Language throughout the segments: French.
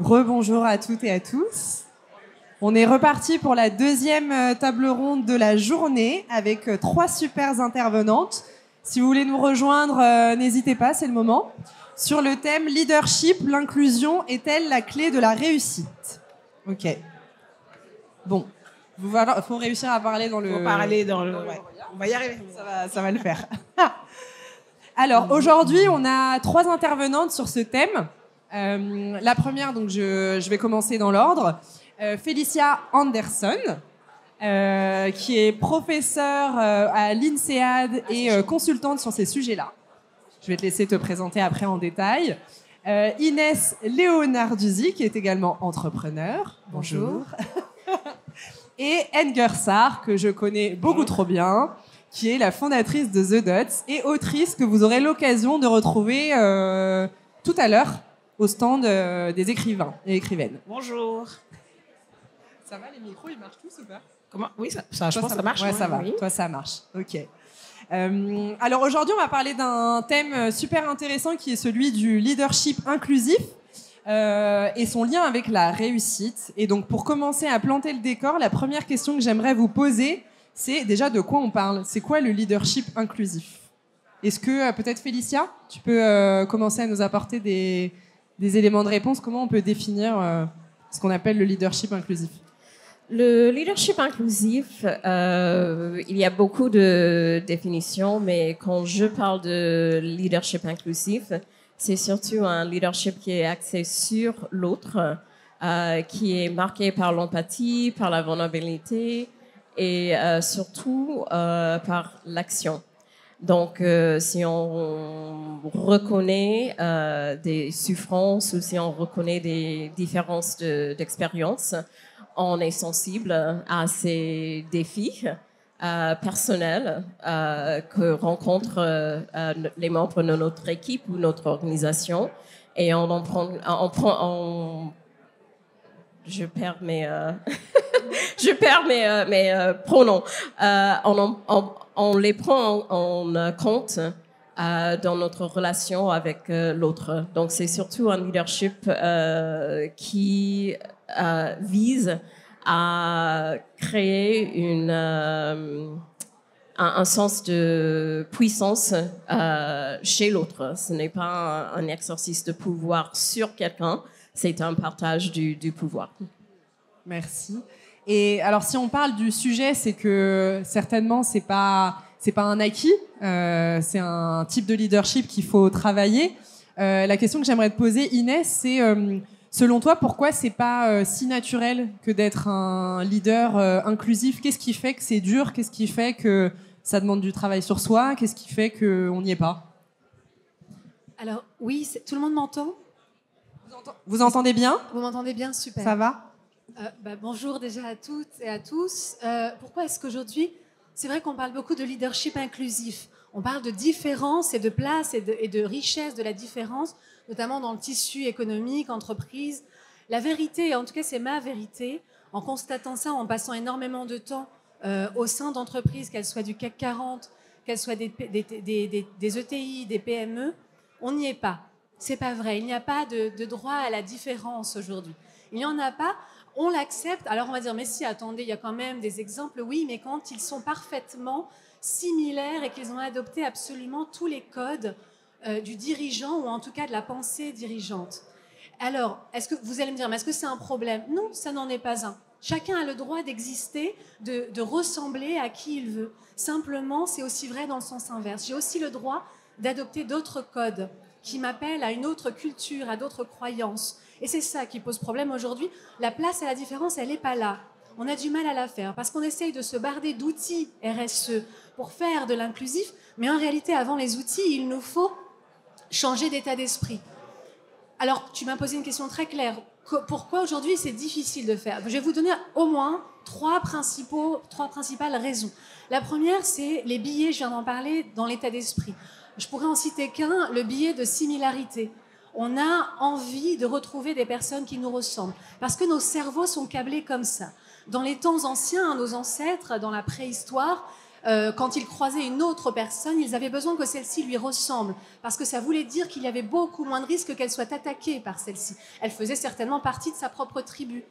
Rebonjour à toutes et à tous. On est reparti pour la deuxième table ronde de la journée avec trois super intervenantes. Si vous voulez nous rejoindre, n'hésitez pas, c'est le moment. Sur le thème leadership, l'inclusion est-elle la clé de la réussite? Ok. Bon, il faut réussir à parler dans le... Faut parler dans le... Ouais. On va y arriver. Ça va le faire. Alors, aujourd'hui, on a trois intervenantes sur ce thème. La première, donc je vais commencer dans l'ordre. Félicia Anderson, qui est professeure à l'INSEAD et consultante sur ces sujets-là. Je vais te laisser te présenter après en détail. Inès Leonarduzzi, qui est également entrepreneur. Bonjour. Et Enger Sarr, que je connais beaucoup trop bien, qui est la fondatrice de The Dots et autrice que vous aurez l'occasion de retrouver tout à l'heure au stand des écrivains et écrivaines. Bonjour. Ça va, les micros, ils marchent tous ou pas? Comment? Oui, je pense que ça marche. Ouais, ça va. Oui. Toi, ça marche. Ok. Alors aujourd'hui, on va parler d'un thème super intéressant qui est celui du leadership inclusif et son lien avec la réussite. Et donc, pour commencer à planter le décor, la première question que j'aimerais vous poser, c'est déjà de quoi on parle. C'est quoi le leadership inclusif? Est-ce que, peut-être Félicia, tu peux commencer à nous apporter des éléments de réponse? Comment on peut définir ce qu'on appelle le leadership inclusif? Le leadership inclusif, il y a beaucoup de définitions, mais quand je parle de leadership inclusif, c'est surtout un leadership qui est axé sur l'autre, qui est marqué par l'empathie, par la vulnérabilité et surtout par l'action. Donc, si on reconnaît des souffrances ou si on reconnaît des différences d'expérience, on est sensible à ces défis personnels que rencontrent les membres de notre équipe ou notre organisation. Et je perds mes pronoms. On les prend en compte dans notre relation avec l'autre. Donc, c'est surtout un leadership qui vise à créer un sens de puissance chez l'autre. Ce n'est pas un exercice de pouvoir sur quelqu'un, c'est un partage du pouvoir. Merci. Et alors, si on parle du sujet, c'est que certainement, c'est pas un acquis. C'est un type de leadership qu'il faut travailler. La question que j'aimerais te poser, Inès, c'est selon toi, pourquoi c'est pas si naturel que d'être un leader inclusif? Qu'est-ce qui fait que c'est dur? Qu'est-ce qui fait que ça demande du travail sur soi? Qu'est-ce qui fait qu'on n'y est pas? Alors, oui, tout le monde m'entend? Vous entendez bien? Vous m'entendez bien? Super. Ça va? Bonjour déjà à toutes et à tous. Pourquoi est-ce qu'aujourd'hui, c'est vrai qu'on parle beaucoup de leadership inclusif. On parle de différence et de place et de richesse de la différence, notamment dans le tissu économique, entreprise. La vérité, en tout cas c'est ma vérité, en constatant ça, en passant énormément de temps au sein d'entreprises, qu'elles soient du CAC 40, qu'elles soient des ETI, des PME, on n'y est pas. C'est pas vrai. Il n'y a pas de droit à la différence aujourd'hui. Il n'y en a pas. On l'accepte. Alors on va dire, mais si, attendez, il y a quand même des exemples. Oui, mais quand ils sont parfaitement similaires et qu'ils ont adopté absolument tous les codes du dirigeant ou en tout cas de la pensée dirigeante. Alors, vous allez me dire, mais est-ce que c'est un problème? Non, ça n'en est pas un. Chacun a le droit d'exister, de ressembler à qui il veut. Simplement, c'est aussi vrai dans le sens inverse. J'ai aussi le droit d'adopter d'autres codes qui m'appellent à une autre culture, à d'autres croyances. Et c'est ça qui pose problème aujourd'hui. La place à la différence, elle n'est pas là. On a du mal à la faire parce qu'on essaye de se barder d'outils RSE pour faire de l'inclusif, mais en réalité, avant les outils, il nous faut changer d'état d'esprit. Alors, tu m'as posé une question très claire. Pourquoi aujourd'hui c'est difficile de faire? Je vais vous donner au moins trois principales raisons. La première, c'est les biais, je viens d'en parler, dans l'état d'esprit. Je pourrais en citer qu'un, le biais de similarité. On a envie de retrouver des personnes qui nous ressemblent, parce que nos cerveaux sont câblés comme ça. Dans les temps anciens, nos ancêtres, dans la préhistoire, quand ils croisaient une autre personne, ils avaient besoin que celle-ci lui ressemble, parce que ça voulait dire qu'il y avait beaucoup moins de risques qu'elle soit attaquée par celle-ci. Elle faisait certainement partie de sa propre tribu.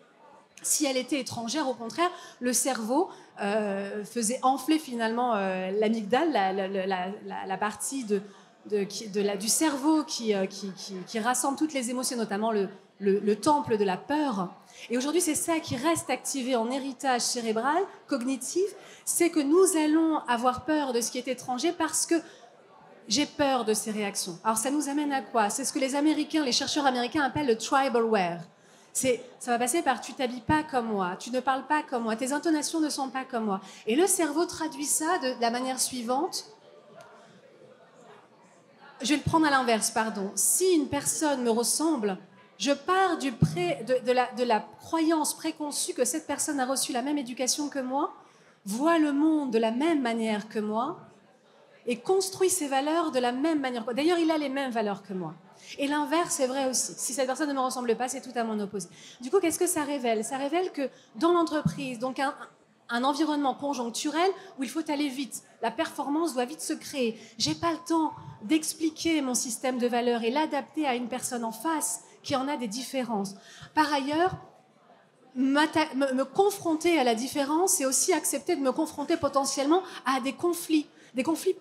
Si elle était étrangère, au contraire, le cerveau faisait enfler finalement l'amygdale, la partie du cerveau qui rassemble toutes les émotions, notamment le temple de la peur. Et aujourd'hui, c'est ça qui reste activé en héritage cérébral, cognitif, c'est que nous allons avoir peur de ce qui est étranger parce que j'ai peur de ces réactions. Alors ça nous amène à quoi? C'est ce que les chercheurs américains appellent le tribalware. Ça va passer par tu t'habilles pas comme moi, tu ne parles pas comme moi, tes intonations ne sont pas comme moi. Et le cerveau traduit ça de la manière suivante. Je vais le prendre à l'inverse, pardon. Si une personne me ressemble, je pars de la croyance préconçue que cette personne a reçu la même éducation que moi, voit le monde de la même manière que moi et construit ses valeurs de la même manière. D'ailleurs, il a les mêmes valeurs que moi. Et l'inverse est vrai aussi. Si cette personne ne me ressemble pas, c'est tout à mon opposé. Du coup, qu'est-ce que ça révèle? Ça révèle que dans l'entreprise, donc un environnement conjoncturel où il faut aller vite, la performance doit vite se créer. J'ai pas le temps d'expliquer mon système de valeurs et l'adapter à une personne en face qui en a des différences. Par ailleurs, me confronter à la différence, c'est aussi accepter de me confronter potentiellement à des conflits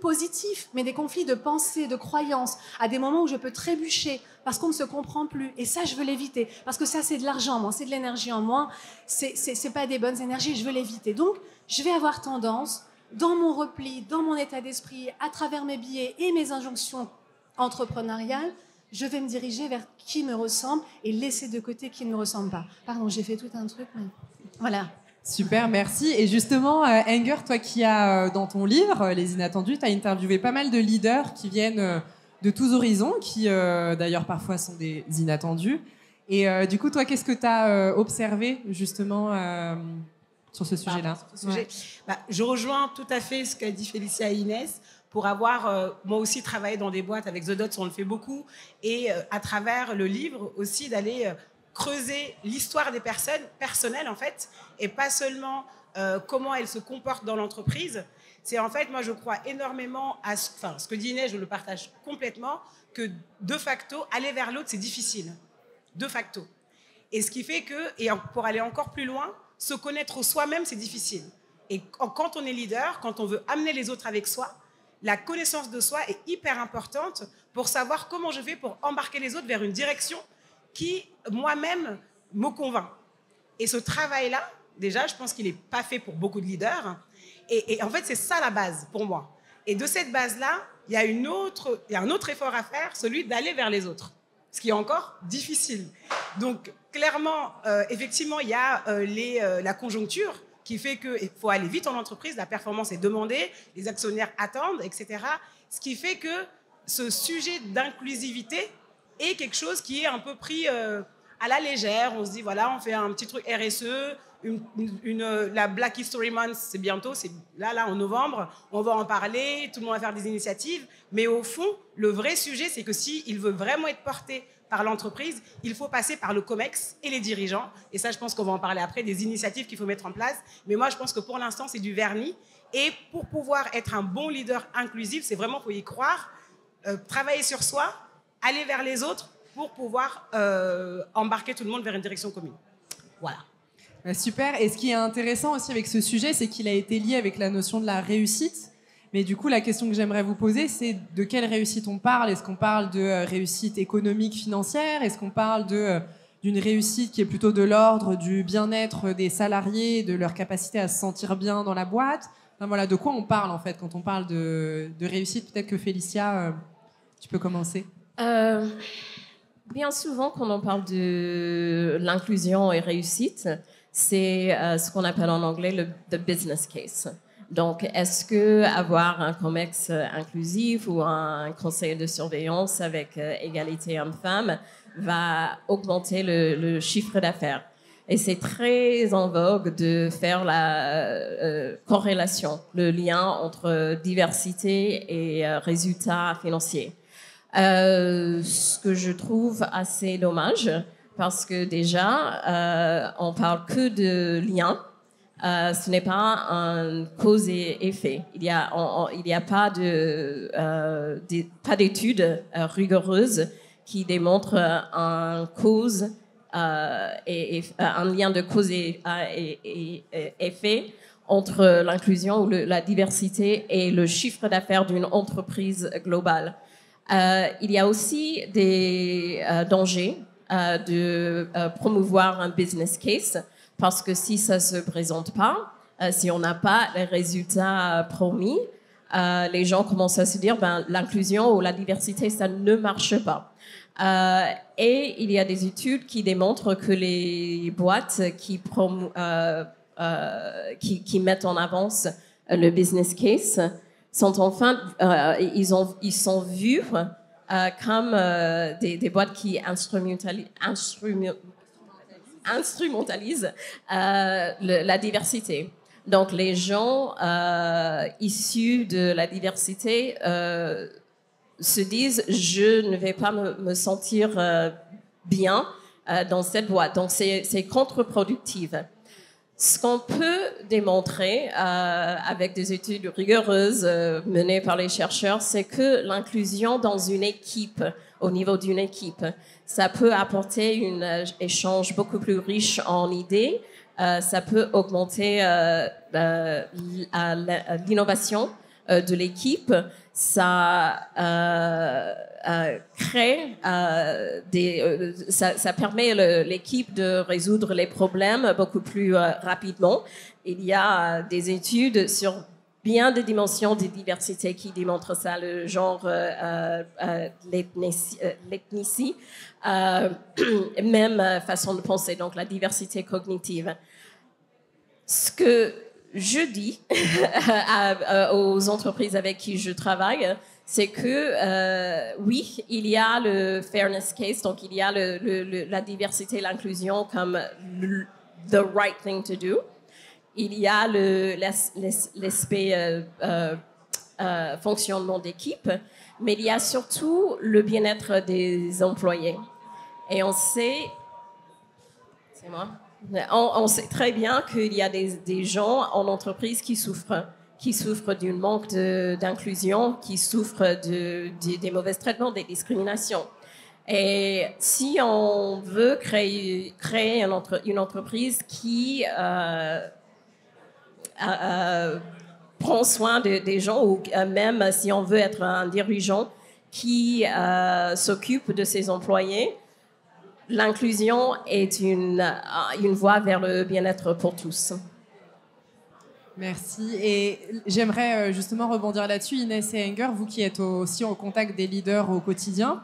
positifs, mais des conflits de pensée, de croyance, à des moments où je peux trébucher parce qu'on ne se comprend plus. Et ça, je veux l'éviter, parce que ça, c'est de l'argent en moins, c'est de l'énergie en moins, c'est pas des bonnes énergies, je veux l'éviter. Donc, je vais avoir tendance, dans mon repli, dans mon état d'esprit, à travers mes biais et mes injonctions entrepreneuriales, je vais me diriger vers qui me ressemble et laisser de côté qui ne me ressemble pas. Pardon, j'ai fait tout un truc, mais voilà. Super, merci. Et justement, Enger, toi qui as dans ton livre, Les Inattendus, tu as interviewé pas mal de leaders qui viennent de tous horizons, qui d'ailleurs parfois sont des inattendus. Et du coup, toi, qu'est-ce que tu as observé justement sur ce sujet-là? Je rejoins tout à fait ce qu'a dit Félicia et Inès. Pour avoir, moi aussi, travaillé dans des boîtes avec The Dots, on le fait beaucoup. Et à travers le livre aussi, d'aller creuser l'histoire des personnes personnelles, en fait, et pas seulement comment elles se comportent dans l'entreprise. C'est en fait, moi, je crois énormément à ce que dit Inès, je le partage complètement, que de facto, aller vers l'autre, c'est difficile. De facto. Et ce qui fait que, et pour aller encore plus loin, se connaître soi-même, c'est difficile. Et quand on est leader, quand on veut amener les autres avec soi, la connaissance de soi est hyper importante pour savoir comment je fais pour embarquer les autres vers une direction qui, moi-même, me convainc. Et ce travail-là, déjà, je pense qu'il n'est pas fait pour beaucoup de leaders. Et en fait, c'est ça la base pour moi. Et de cette base-là, il y a un autre effort à faire, celui d'aller vers les autres, ce qui est encore difficile. Donc, clairement, effectivement, il y a la conjoncture qui fait qu'il faut aller vite en entreprise, la performance est demandée, les actionnaires attendent, etc. Ce qui fait que ce sujet d'inclusivité est quelque chose qui est un peu pris à la légère. On se dit, voilà, on fait un petit truc RSE, la Black History Month, c'est bientôt, c'est là, en novembre, on va en parler, tout le monde va faire des initiatives. Mais au fond, le vrai sujet, c'est que s'il veut vraiment être porté par l'entreprise, il faut passer par le COMEX et les dirigeants. Et ça, je pense qu'on va en parler après, des initiatives qu'il faut mettre en place. Mais moi, je pense que pour l'instant, c'est du vernis. Et pour pouvoir être un bon leader inclusif, c'est vraiment, il faut y croire, travailler sur soi, aller vers les autres pour pouvoir embarquer tout le monde vers une direction commune. Voilà. Super. Et ce qui est intéressant aussi avec ce sujet, c'est qu'il a été lié avec la notion de la réussite. Mais du coup, la question que j'aimerais vous poser, c'est de quelle réussite on parle? Est-ce qu'on parle de réussite économique, financière? Est-ce qu'on parle d'une réussite qui est plutôt de l'ordre du bien-être des salariés, de leur capacité à se sentir bien dans la boîte? Enfin, voilà, de quoi on parle en fait quand on parle de réussite? Peut-être que Félicia, tu peux commencer. Bien souvent, quand on parle de l'inclusion et réussite, c'est ce qu'on appelle en anglais the business case. Donc, est-ce que avoir un COMEX inclusif ou un conseil de surveillance avec égalité homme-femme va augmenter le chiffre d'affaires? Et c'est très en vogue de faire la corrélation, le lien entre diversité et résultats financiers. Ce que je trouve assez dommage, parce que déjà, on parle que de liens, Ce n'est pas un cause et effet. Il n'y a pas d'études rigoureuses qui démontrent un cause et un lien de cause et effet entre l'inclusion ou la diversité et le chiffre d'affaires d'une entreprise globale. Il y a aussi des dangers de promouvoir un business case, parce que si ça ne se présente pas, si on n'a pas les résultats promis, les gens commencent à se dire l'inclusion ou la diversité, ça ne marche pas. Et il y a des études qui démontrent que les boîtes qui mettent en avance le business case sont enfin, ils sont vus comme des boîtes qui instrumentalisent la diversité. Donc les gens issus de la diversité se disent je ne vais pas me sentir bien dans cette boîte. Donc c'est contre-productif. Ce qu'on peut démontrer avec des études rigoureuses menées par les chercheurs, c'est que l'inclusion dans une équipe, au niveau d'une équipe, ça peut apporter un échange beaucoup plus riche en idées, ça peut augmenter l'innovation de l'équipe, ça crée ça permet l'équipe de résoudre les problèmes beaucoup plus rapidement. Il y a des études sur bien des dimensions de diversité qui démontrent ça, le genre, l'ethnicité, même façon de penser, donc la diversité cognitive. Ce que je dis aux entreprises avec qui je travaille, c'est que oui, il y a le fairness case, donc il y a la diversité, l'inclusion comme the right thing to do. Il y a l'aspect fonctionnement d'équipe, mais il y a surtout le bien-être des employés. Et on sait, c'est moi. On sait très bien qu'il y a des gens en entreprise qui souffrent d'un manque d'inclusion, qui souffrent des mauvais traitements, des discriminations. Et si on veut créer une entreprise qui prend soin des gens, ou même si on veut être un dirigeant qui s'occupe de ses employés, l'inclusion est une voie vers le bien-être pour tous. Merci. Et j'aimerais justement rebondir là-dessus. Inès et Enger, vous qui êtes aussi en contact des leaders au quotidien,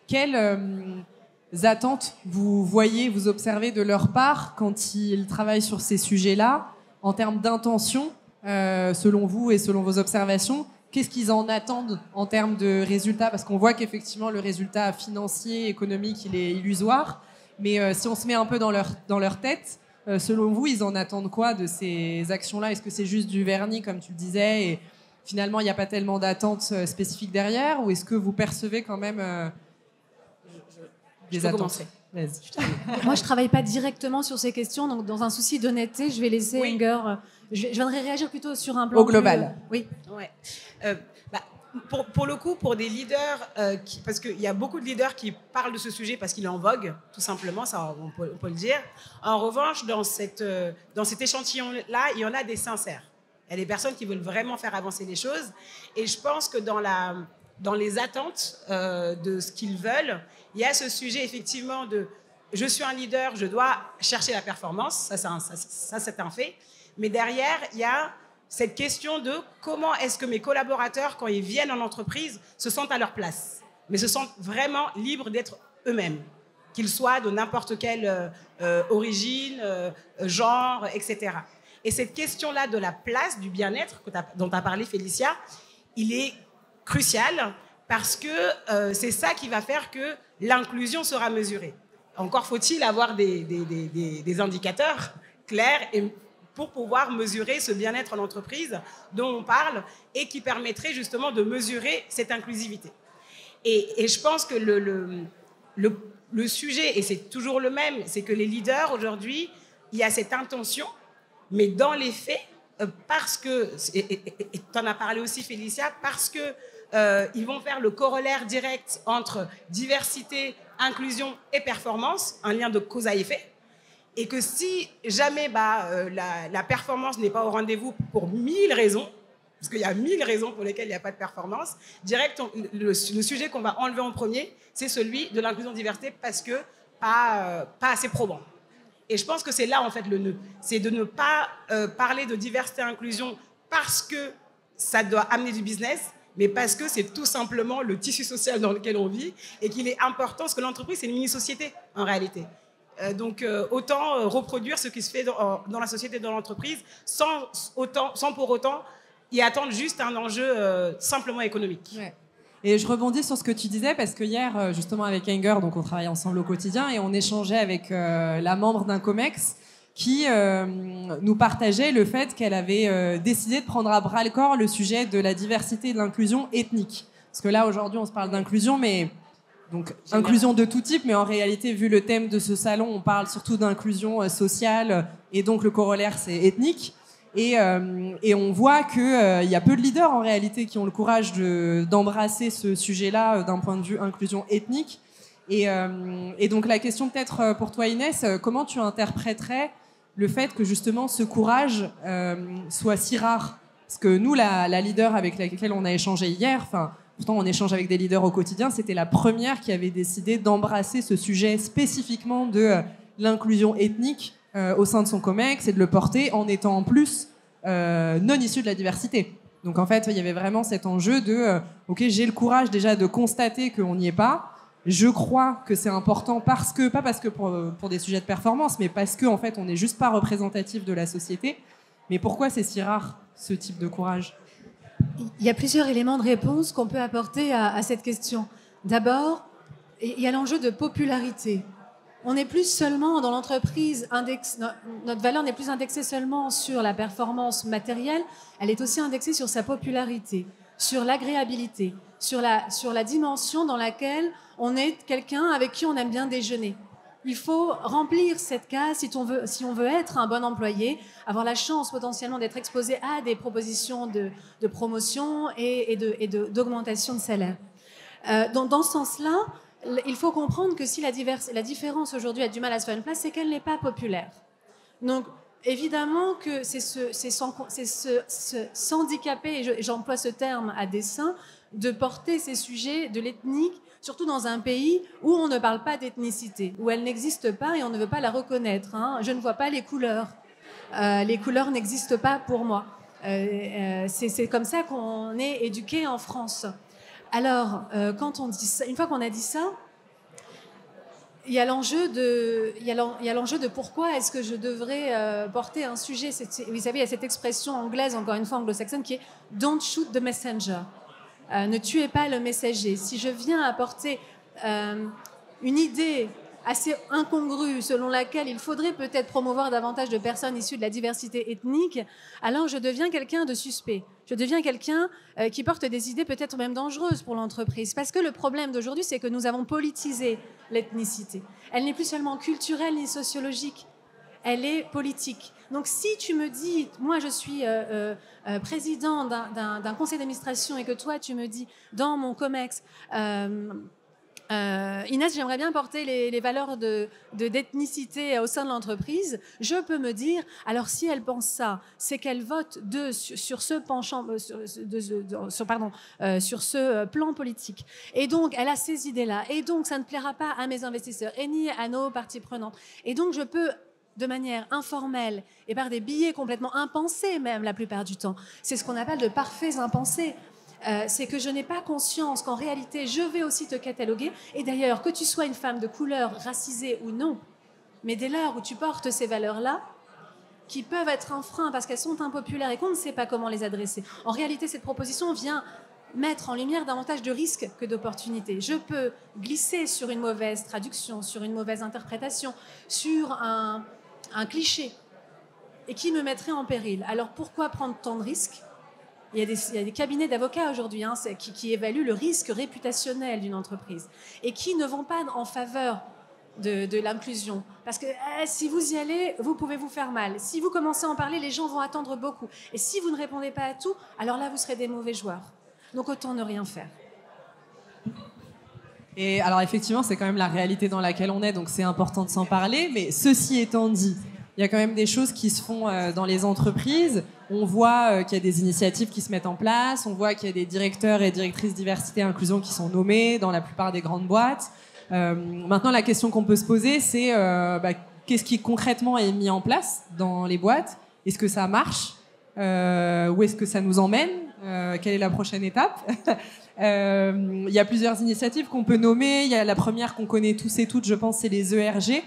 quelles attentes vous voyez, vous observez de leur part quand ils travaillent sur ces sujets-là, en termes d'intention, selon vous et selon vos observations? Qu'est-ce qu'ils en attendent en termes de résultats? Parce qu'on voit qu'effectivement, le résultat financier, économique, il est illusoire. Mais si on se met un peu dans leur tête, selon vous, ils en attendent quoi de ces actions-là? Est-ce que c'est juste du vernis, comme tu le disais, et finalement, il n'y a pas tellement d'attentes spécifiques derrière? Ou est-ce que vous percevez quand même des attentes? Moi, je ne travaille pas directement sur ces questions. Donc, dans un souci d'honnêteté, je vais laisser Enger... Je voudrais réagir plutôt sur un plan au global. Oui. Ouais. Pour le coup, pour des leaders, parce qu'il y a beaucoup de leaders qui parlent de ce sujet parce qu'il est en vogue, tout simplement, ça, on peut le dire. En revanche, dans cet échantillon-là, il y en a des sincères. Il y a des personnes qui veulent vraiment faire avancer les choses. Et je pense que dans les attentes de ce qu'ils veulent, il y a ce sujet effectivement de « je suis un leader, je dois chercher la performance », ça c'est un fait. Mais derrière, il y a cette question de comment est-ce que mes collaborateurs, quand ils viennent en entreprise, se sentent à leur place, mais se sentent vraiment libres d'être eux-mêmes, qu'ils soient de n'importe quelle origine, genre, etc. Et cette question-là de la place, du bien-être dont tu as parlé, Félicia, il est crucial parce que c'est ça qui va faire que l'inclusion sera mesurée. Encore faut-il avoir des indicateurs clairs pour pouvoir mesurer ce bien-être en entreprise dont on parle et qui permettrait justement de mesurer cette inclusivité. Et je pense que le sujet, et c'est toujours le même, c'est que les leaders aujourd'hui, il y a cette intention, Mais dans les faits, parce que, et tu en as parlé aussi Félicia, parce que ils vont faire le corollaire direct entre diversité, inclusion et performance, un lien de cause à effet, et que si jamais la performance n'est pas au rendez-vous pour 1000 raisons, parce qu'il y a 1000 raisons pour lesquelles il n'y a pas de performance, direct, le sujet qu'on va enlever en premier, c'est celui de l'inclusion-diversité parce que pas assez probant. Et je pense que c'est là, en fait, le nœud. C'est de ne pas parler de diversité et inclusion parce que ça doit amener du business, mais parce que c'est tout simplement le tissu social dans lequel on vit et qu'il est important, parce que l'entreprise, c'est une mini-société, en réalité. Donc, autant reproduire ce qui se fait dans la société, dans l'entreprise, sans pour autant y attendre juste un enjeu simplement économique. Ouais. Et je rebondis sur ce que tu disais, parce que hier, justement, avec Anger, donc on travaille ensemble au quotidien, et on échangeait avec la membre d'un COMEX qui nous partageait le fait qu'elle avait décidé de prendre à bras-le-corps le sujet de la diversité et de l'inclusion ethnique. Parce que là, aujourd'hui, on se parle d'inclusion, mais donc inclusion de tout type, mais en réalité, vu le thème de ce salon, on parle surtout d'inclusion sociale, et donc le corollaire, c'est ethnique. Et on voit qu'il y a peu de leaders en réalité qui ont le courage d'embrasser ce sujet-là d'un point de vue inclusion ethnique. Et donc la question peut-être pour toi Inès, comment tu interpréterais le fait que justement ce courage soit si rare? Parce que nous, la leader avec laquelle on a échangé hier, pourtant on échange avec des leaders au quotidien, c'était la première qui avait décidé d'embrasser ce sujet spécifiquement de l'inclusion ethnique au sein de son COMEX et de le porter en étant en plus non issu de la diversité. Donc en fait, il y avait vraiment cet enjeu de ok, j'ai le courage déjà de constater qu'on n'y est pas. Je crois que c'est important pas parce que pour des sujets de performance, mais parce que en fait, on n'est juste pas représentatif de la société. Mais pourquoi c'est si rare ce type de courage? Il y a plusieurs éléments de réponse qu'on peut apporter à cette question. D'abord, il y a l'enjeu de popularité. On n'est plus seulement dans l'entreprise, notre valeur n'est plus indexée seulement sur la performance matérielle, elle est aussi indexée sur sa popularité, sur l'agréabilité, sur la dimension dans laquelle on est quelqu'un avec qui on aime bien déjeuner. Il faut remplir cette case si on veut être un bon employé, avoir la chance potentiellement d'être exposé à des propositions de promotion et d'augmentation de salaire. Dans ce sens-là, il faut comprendre que si la différence aujourd'hui a du mal à se faire une place, c'est qu'elle n'est pas populaire. Donc, évidemment que c'est s'handicaper, et j'emploie ce terme à dessein, de porter ces sujets de l'ethnique, surtout dans un pays où on ne parle pas d'ethnicité, où elle n'existe pas et on ne veut pas la reconnaître. Je ne vois pas les couleurs. Les couleurs n'existent pas pour moi. C'est comme ça qu'on est éduqué en France. Alors, quand on dit ça, une fois qu'on a dit ça, il y a l'enjeu de pourquoi est-ce que je devrais porter un sujet. Vous savez, il y a cette expression anglaise, encore une fois anglo-saxonne, qui est « don't shoot the messenger ». Ne tuez pas le messager. Si je viens apporter une idée assez incongrue selon laquelle il faudrait peut-être promouvoir davantage de personnes issues de la diversité ethnique, alors je deviens quelqu'un de suspect. Je deviens quelqu'un qui porte des idées peut-être même dangereuses pour l'entreprise. Parce que le problème d'aujourd'hui, c'est que nous avons politisé l'ethnicité. Elle n'est plus seulement culturelle ni sociologique, elle est politique. Donc si tu me dis, moi je suis président d'un conseil d'administration et que toi tu me dis, dans mon COMEX, Inès, j'aimerais bien porter les valeurs d'ethnicité au sein de l'entreprise. Je peux me dire, alors si elle pense ça, c'est qu'elle vote sur ce plan politique. Et donc, elle a ces idées-là. Et donc, ça ne plaira pas à mes investisseurs et ni à nos parties prenantes. Et donc, je peux, de manière informelle et par des billets complètement impensés même la plupart du temps, c'est ce qu'on appelle de parfaits impensés. C'est que je n'ai pas conscience qu'en réalité, je vais aussi te cataloguer. Et d'ailleurs, que tu sois une femme de couleur, racisée ou non, mais dès lors où tu portes ces valeurs-là, qui peuvent être un frein parce qu'elles sont impopulaires et qu'on ne sait pas comment les adresser. En réalité, cette proposition vient mettre en lumière davantage de risques que d'opportunités. Je peux glisser sur une mauvaise traduction, sur une mauvaise interprétation, sur un cliché, et qui me mettrait en péril. Alors pourquoi prendre tant de risques ? Il y a des cabinets d'avocats aujourd'hui qui évaluent le risque réputationnel d'une entreprise et qui ne vont pas en faveur de l'inclusion. Parce que si vous y allez, vous pouvez vous faire mal. Si vous commencez à en parler, les gens vont attendre beaucoup. Et si vous ne répondez pas à tout, alors là, vous serez des mauvais joueurs. Donc autant ne rien faire. Et alors effectivement, c'est quand même la réalité dans laquelle on est, donc c'est important de s'en parler. Mais ceci étant dit, il y a quand même des choses qui se font dans les entreprises. On voit qu'il y a des initiatives qui se mettent en place. On voit qu'il y a des directeurs et directrices diversité et inclusion qui sont nommés dans la plupart des grandes boîtes. Maintenant, la question qu'on peut se poser, c'est qu'est-ce qui concrètement est mis en place dans les boîtes? Est-ce que ça marche? Où est-ce que ça nous emmène? Quelle est la prochaine étape? Il y a plusieurs initiatives qu'on peut nommer. Il y a la première qu'on connaît tous et toutes, je pense, c'est les ERG.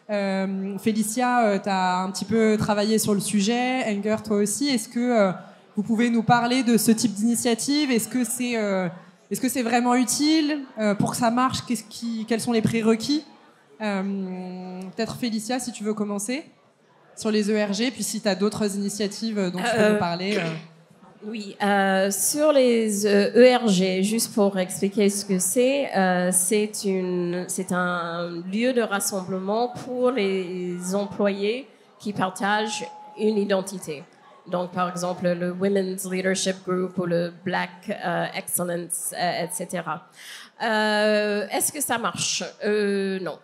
Félicia, tu as un petit peu travaillé sur le sujet. Enger, toi aussi. Est-ce que vous pouvez nous parler de ce type d'initiative? Est-ce que c'est vraiment utile? Pour que ça marche, quels sont les prérequis? Peut-être Félicia, si tu veux commencer sur les ERG, puis si tu as d'autres initiatives dont tu peux nous parler. Oui, sur les ERG, juste pour expliquer ce que c'est un lieu de rassemblement pour les employés qui partagent une identité. Donc, par exemple, le Women's Leadership Group ou le Black Excellence, etc. Est-ce que ça marche? Non.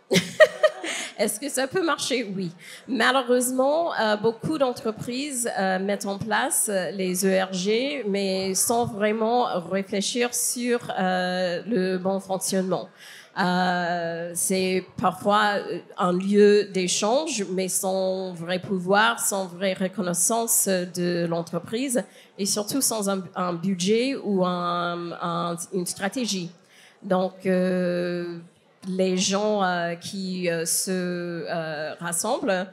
Est-ce que ça peut marcher? Oui. Malheureusement, beaucoup d'entreprises mettent en place les ERG, mais sans vraiment réfléchir sur le bon fonctionnement. C'est parfois un lieu d'échange, mais sans vrai pouvoir, sans vraie reconnaissance de l'entreprise, et surtout sans un budget ou une stratégie. Donc, les gens qui se rassemblent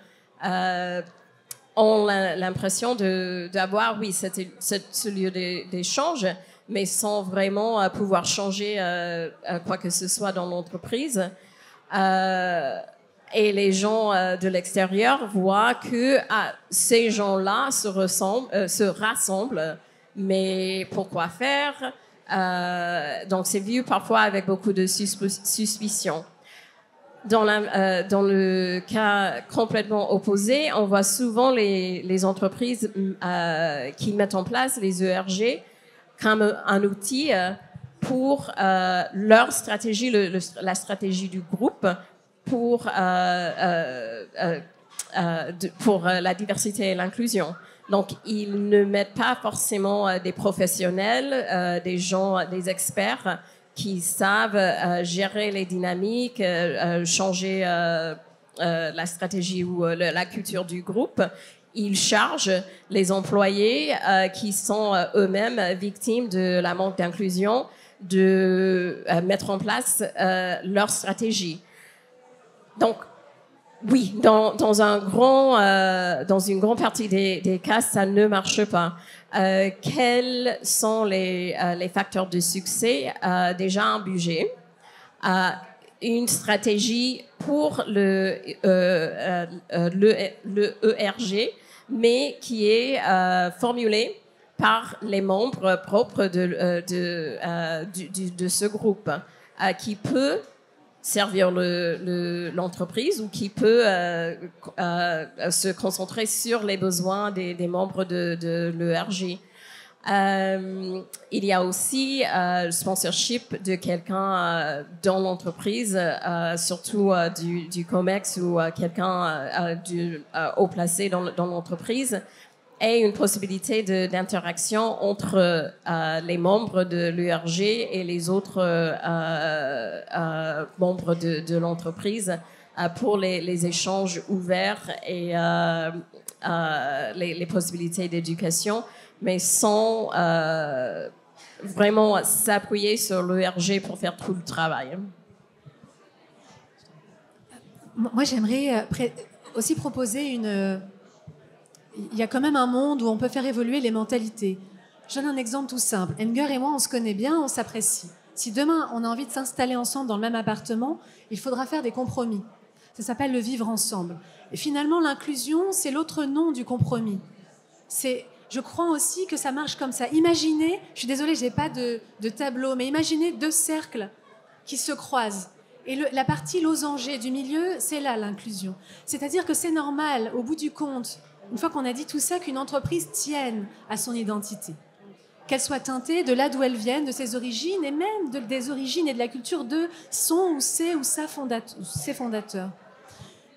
ont l'impression d'avoir, oui, ce lieu d'échange, mais sans vraiment pouvoir changer quoi que ce soit dans l'entreprise. Et les gens de l'extérieur voient que ces gens-là se rassemblent, mais pourquoi faire? Donc, c'est vu parfois avec beaucoup de suspicion. Dans le cas complètement opposé, on voit souvent les entreprises qui mettent en place les ERG comme un outil pour leur stratégie, la stratégie du groupe pour la diversité et l'inclusion. Donc, ils ne mettent pas forcément des professionnels, des gens, des experts qui savent gérer les dynamiques, changer la stratégie ou la culture du groupe. Ils chargent les employés qui sont eux-mêmes victimes de la manque d'inclusion de mettre en place leur stratégie. Donc, oui, dans une grande partie des cas, ça ne marche pas. Quels sont les facteurs de succès? Déjà un budget, une stratégie pour le ERG, mais qui est formulée par les membres propres de ce groupe, qui peut servir l'entreprise ou qui peut se concentrer sur les besoins des membres de l'ERG. Il y a aussi le sponsorship de quelqu'un dans l'entreprise, surtout du COMEX ou quelqu'un haut placé dans l'entreprise, et une possibilité d'interaction entre les membres de l'ERG et les autres membres de l'entreprise pour les échanges ouverts et les possibilités d'éducation, mais sans vraiment s'appuyer sur l'ERG pour faire tout le travail. Moi, j'aimerais aussi proposer il y a quand même un monde où on peut faire évoluer les mentalités. Je donne un exemple tout simple. Enger et moi, on se connaît bien, on s'apprécie. Si demain, on a envie de s'installer ensemble dans le même appartement, il faudra faire des compromis. Ça s'appelle le vivre ensemble. Et finalement, l'inclusion, c'est l'autre nom du compromis. Je crois aussi que ça marche comme ça. Imaginez, je suis désolée, je n'ai pas de tableau, mais imaginez deux cercles qui se croisent. Et la partie losanger du milieu, c'est là l'inclusion. C'est-à-dire que c'est normal, au bout du compte, une fois qu'on a dit tout ça, qu'une entreprise tienne à son identité. Qu'elle soit teintée de là d'où elle vient, de ses origines, et même des origines et de la culture de son ou ses fondateurs.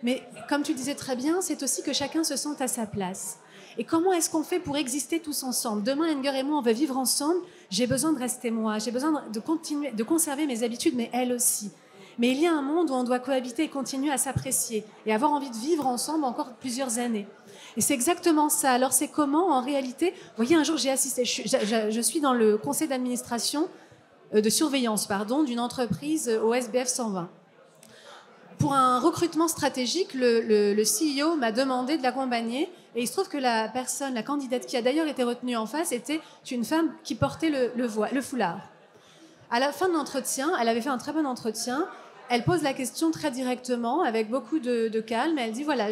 Mais comme tu disais très bien, c'est aussi que chacun se sente à sa place. Et comment est-ce qu'on fait pour exister tous ensemble? Demain, Enger et moi, on veut vivre ensemble. J'ai besoin de rester moi. J'ai besoin de continuer, de conserver mes habitudes, mais elle aussi. Mais il y a un monde où on doit cohabiter et continuer à s'apprécier et avoir envie de vivre ensemble encore plusieurs années. Et c'est exactement ça. Alors c'est comment, en réalité... Vous voyez, un jour, j'ai assisté... Je suis dans le conseil d'administration, de surveillance, d'une entreprise au SBF 120. Pour un recrutement stratégique, le CEO m'a demandé de l'accompagner. Et il se trouve que la candidate qui a d'ailleurs été retenue en face, était une femme qui portait le foulard. À la fin de l'entretien, elle avait fait un très bon entretien. Elle pose la question très directement, avec beaucoup de calme. Elle dit, voilà,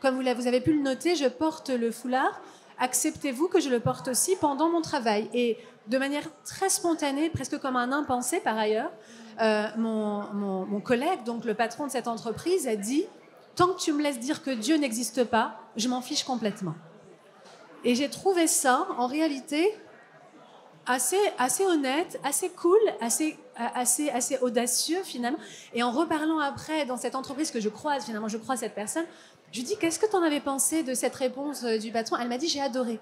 comme vous avez pu le noter, je porte le foulard. Acceptez-vous que je le porte aussi pendant mon travail? Et de manière très spontanée, presque comme un impensé par ailleurs, mon collègue, donc le patron de cette entreprise, a dit, tant que tu me laisses dire que Dieu n'existe pas, je m'en fiche complètement. Et j'ai trouvé ça, en réalité, assez honnête, assez cool, assez audacieux finalement. Et en reparlant après dans cette entreprise que je croise, finalement je croise cette personne, je lui dis, qu'est-ce que tu en avais pensé de cette réponse du patron? Elle m'a dit, j'ai adoré.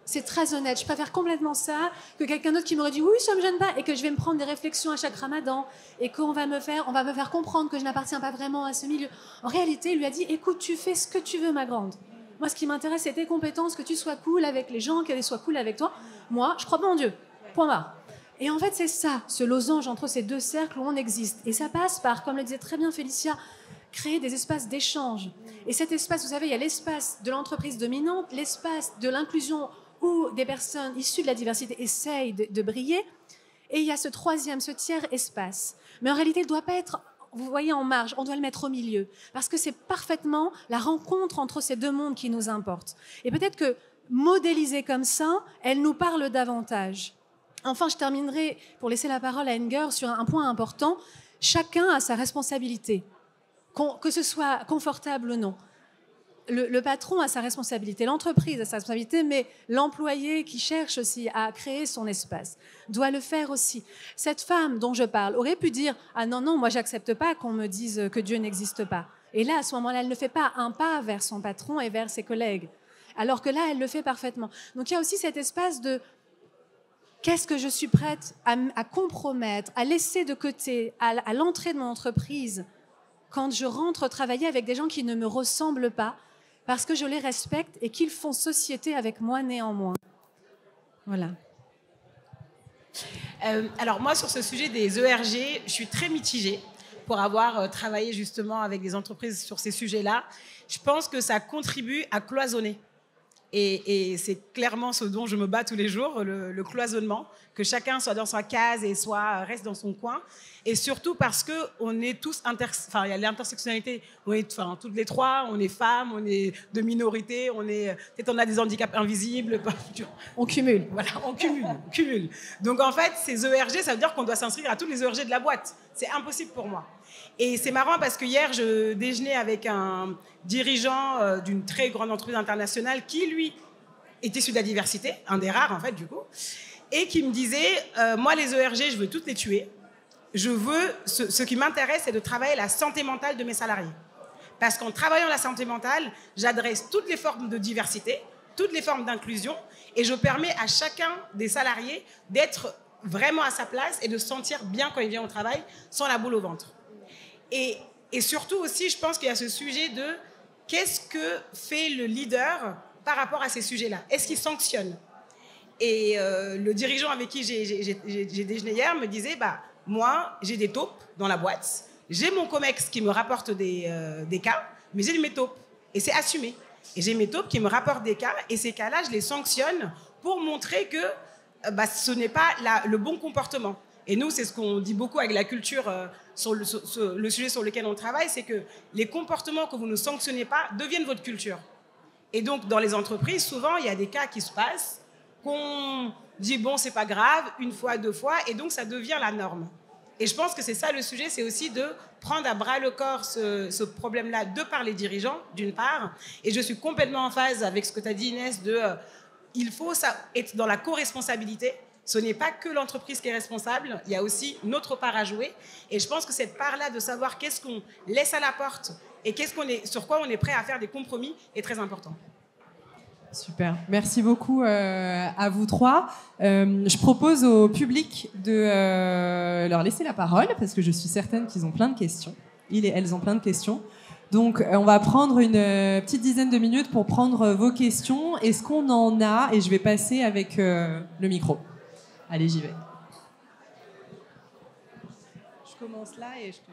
C'est très honnête, je préfère complètement ça que quelqu'un d'autre qui m'aurait dit oui, ça me gêne pas, et que je vais me prendre des réflexions à chaque ramadan et qu'on va me faire comprendre que je n'appartiens pas vraiment à ce milieu. En réalité, il lui a dit, écoute, tu fais ce que tu veux, ma grande. Moi, ce qui m'intéresse, c'est tes compétences, que tu sois cool avec les gens, qu'elles soient cool avec toi. Moi, je crois pas en Dieu. Point barre. Et en fait, c'est ça, ce losange entre ces deux cercles où on existe. Et ça passe par, comme le disait très bien Félicia, créer des espaces d'échange. Et cet espace, vous savez, il y a l'espace de l'entreprise dominante, l'espace de l'inclusion où des personnes issues de la diversité essayent de briller. Et il y a ce tiers espace. Mais en réalité, il ne doit pas être, vous voyez, en marge, on doit le mettre au milieu. Parce que c'est parfaitement la rencontre entre ces deux mondes qui nous importe. Et peut-être que, modélisée comme ça, elle nous parle davantage. Enfin, je terminerai, pour laisser la parole à Enger, sur un point important. Chacun a sa responsabilité, que ce soit confortable ou non. Le patron a sa responsabilité, l'entreprise a sa responsabilité, mais l'employé qui cherche aussi à créer son espace doit le faire aussi. Cette femme dont je parle aurait pu dire « Ah non, moi j'accepte pas qu'on me dise que Dieu n'existe pas ». Et là, à ce moment-là, elle ne fait pas un pas vers son patron et vers ses collègues. Alors que là, elle le fait parfaitement. Donc il y a aussi cet espace de qu'est-ce que je suis prête à compromettre, à laisser de côté à l'entrée de mon entreprise quand je rentre travailler avec des gens qui ne me ressemblent pas, parce que je les respecte et qu'ils font société avec moi néanmoins. Voilà. Alors moi, sur ce sujet des ERG, je suis très mitigée pour avoir travaillé justement avec des entreprises sur ces sujets-là. Je pense que ça contribue à cloisonner. Et c'est clairement ce dont je me bats tous les jours, le cloisonnement, que chacun soit dans sa case et reste dans son coin. Et surtout parce qu'on est tous, il y a l'intersectionnalité, toutes les trois, on est femmes, on est de minorité, peut-être on a des handicaps invisibles. On cumule. Voilà, on cumule. Donc en fait, ces ERG, ça veut dire qu'on doit s'inscrire à tous les ERG de la boîte. C'est impossible pour moi. Et c'est marrant parce que hier, je déjeunais avec un dirigeant d'une très grande entreprise internationale qui, lui, est issu de la diversité, un des rares, en fait, du coup, et qui me disait, moi, les ERG, je veux toutes les tuer. Ce qui m'intéresse, c'est de travailler la santé mentale de mes salariés. Parce qu'en travaillant la santé mentale, j'adresse toutes les formes de diversité, toutes les formes d'inclusion, et je permets à chacun des salariés d'être vraiment à sa place et de se sentir bien quand il vient au travail, sans la boule au ventre. Et surtout aussi, je pense qu'il y a ce sujet de qu'est-ce que fait le leader par rapport à ces sujets-là? Est-ce qu'il sanctionne? Et le dirigeant avec qui j'ai déjeuné hier me disait, moi, j'ai des taupes dans la boîte, j'ai mon COMEX qui me rapporte des cas, mais j'ai mes taupes, et c'est assumé. Et j'ai mes taupes qui me rapportent des cas, et ces cas-là, je les sanctionne pour montrer que ce n'est pas le bon comportement. Et nous, c'est ce qu'on dit beaucoup avec la culture, sur le sujet sur lequel on travaille, c'est que les comportements que vous ne sanctionnez pas deviennent votre culture. Et donc, dans les entreprises, souvent, il y a des cas qui se passent, qu'on dit, bon, c'est pas grave, une fois, deux fois, et donc ça devient la norme. Et je pense que c'est ça le sujet, c'est aussi de prendre à bras le corps ce problème-là de par les dirigeants, d'une part. Et je suis complètement en phase avec ce que tu as dit, Inès, il faut ça, être dans la co-responsabilité. Ce n'est pas que l'entreprise qui est responsable, il y a aussi notre part à jouer. Et je pense que cette part-là de savoir qu'est-ce qu'on laisse à la porte et sur quoi on est prêt à faire des compromis est très important. Super. Merci beaucoup à vous trois. Je propose au public de leur laisser la parole parce que je suis certaine qu'ils ont plein de questions. Ils et elles ont plein de questions. Donc, on va prendre une petite dizaine de minutes pour prendre vos questions. Est-ce qu'on en a? Et je vais passer avec le micro. Allez, j'y vais. Je commence là et je te...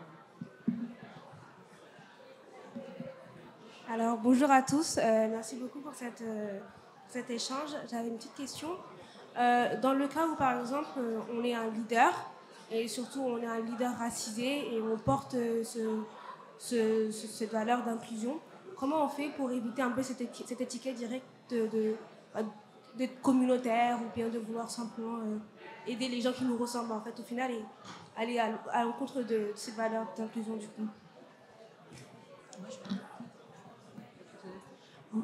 Alors, bonjour à tous. Merci beaucoup pour cet échange. J'avais une petite question. Dans le cas où, par exemple, on est un leader, et surtout on est un leader racisé, et on porte cette valeur d'inclusion, comment on fait pour éviter un peu cette étiquette directe d'être communautaire, ou bien de vouloir simplement aider les gens qui nous ressemblent, en fait, au final, et aller à l'encontre de cette valeur d'inclusion, du coup?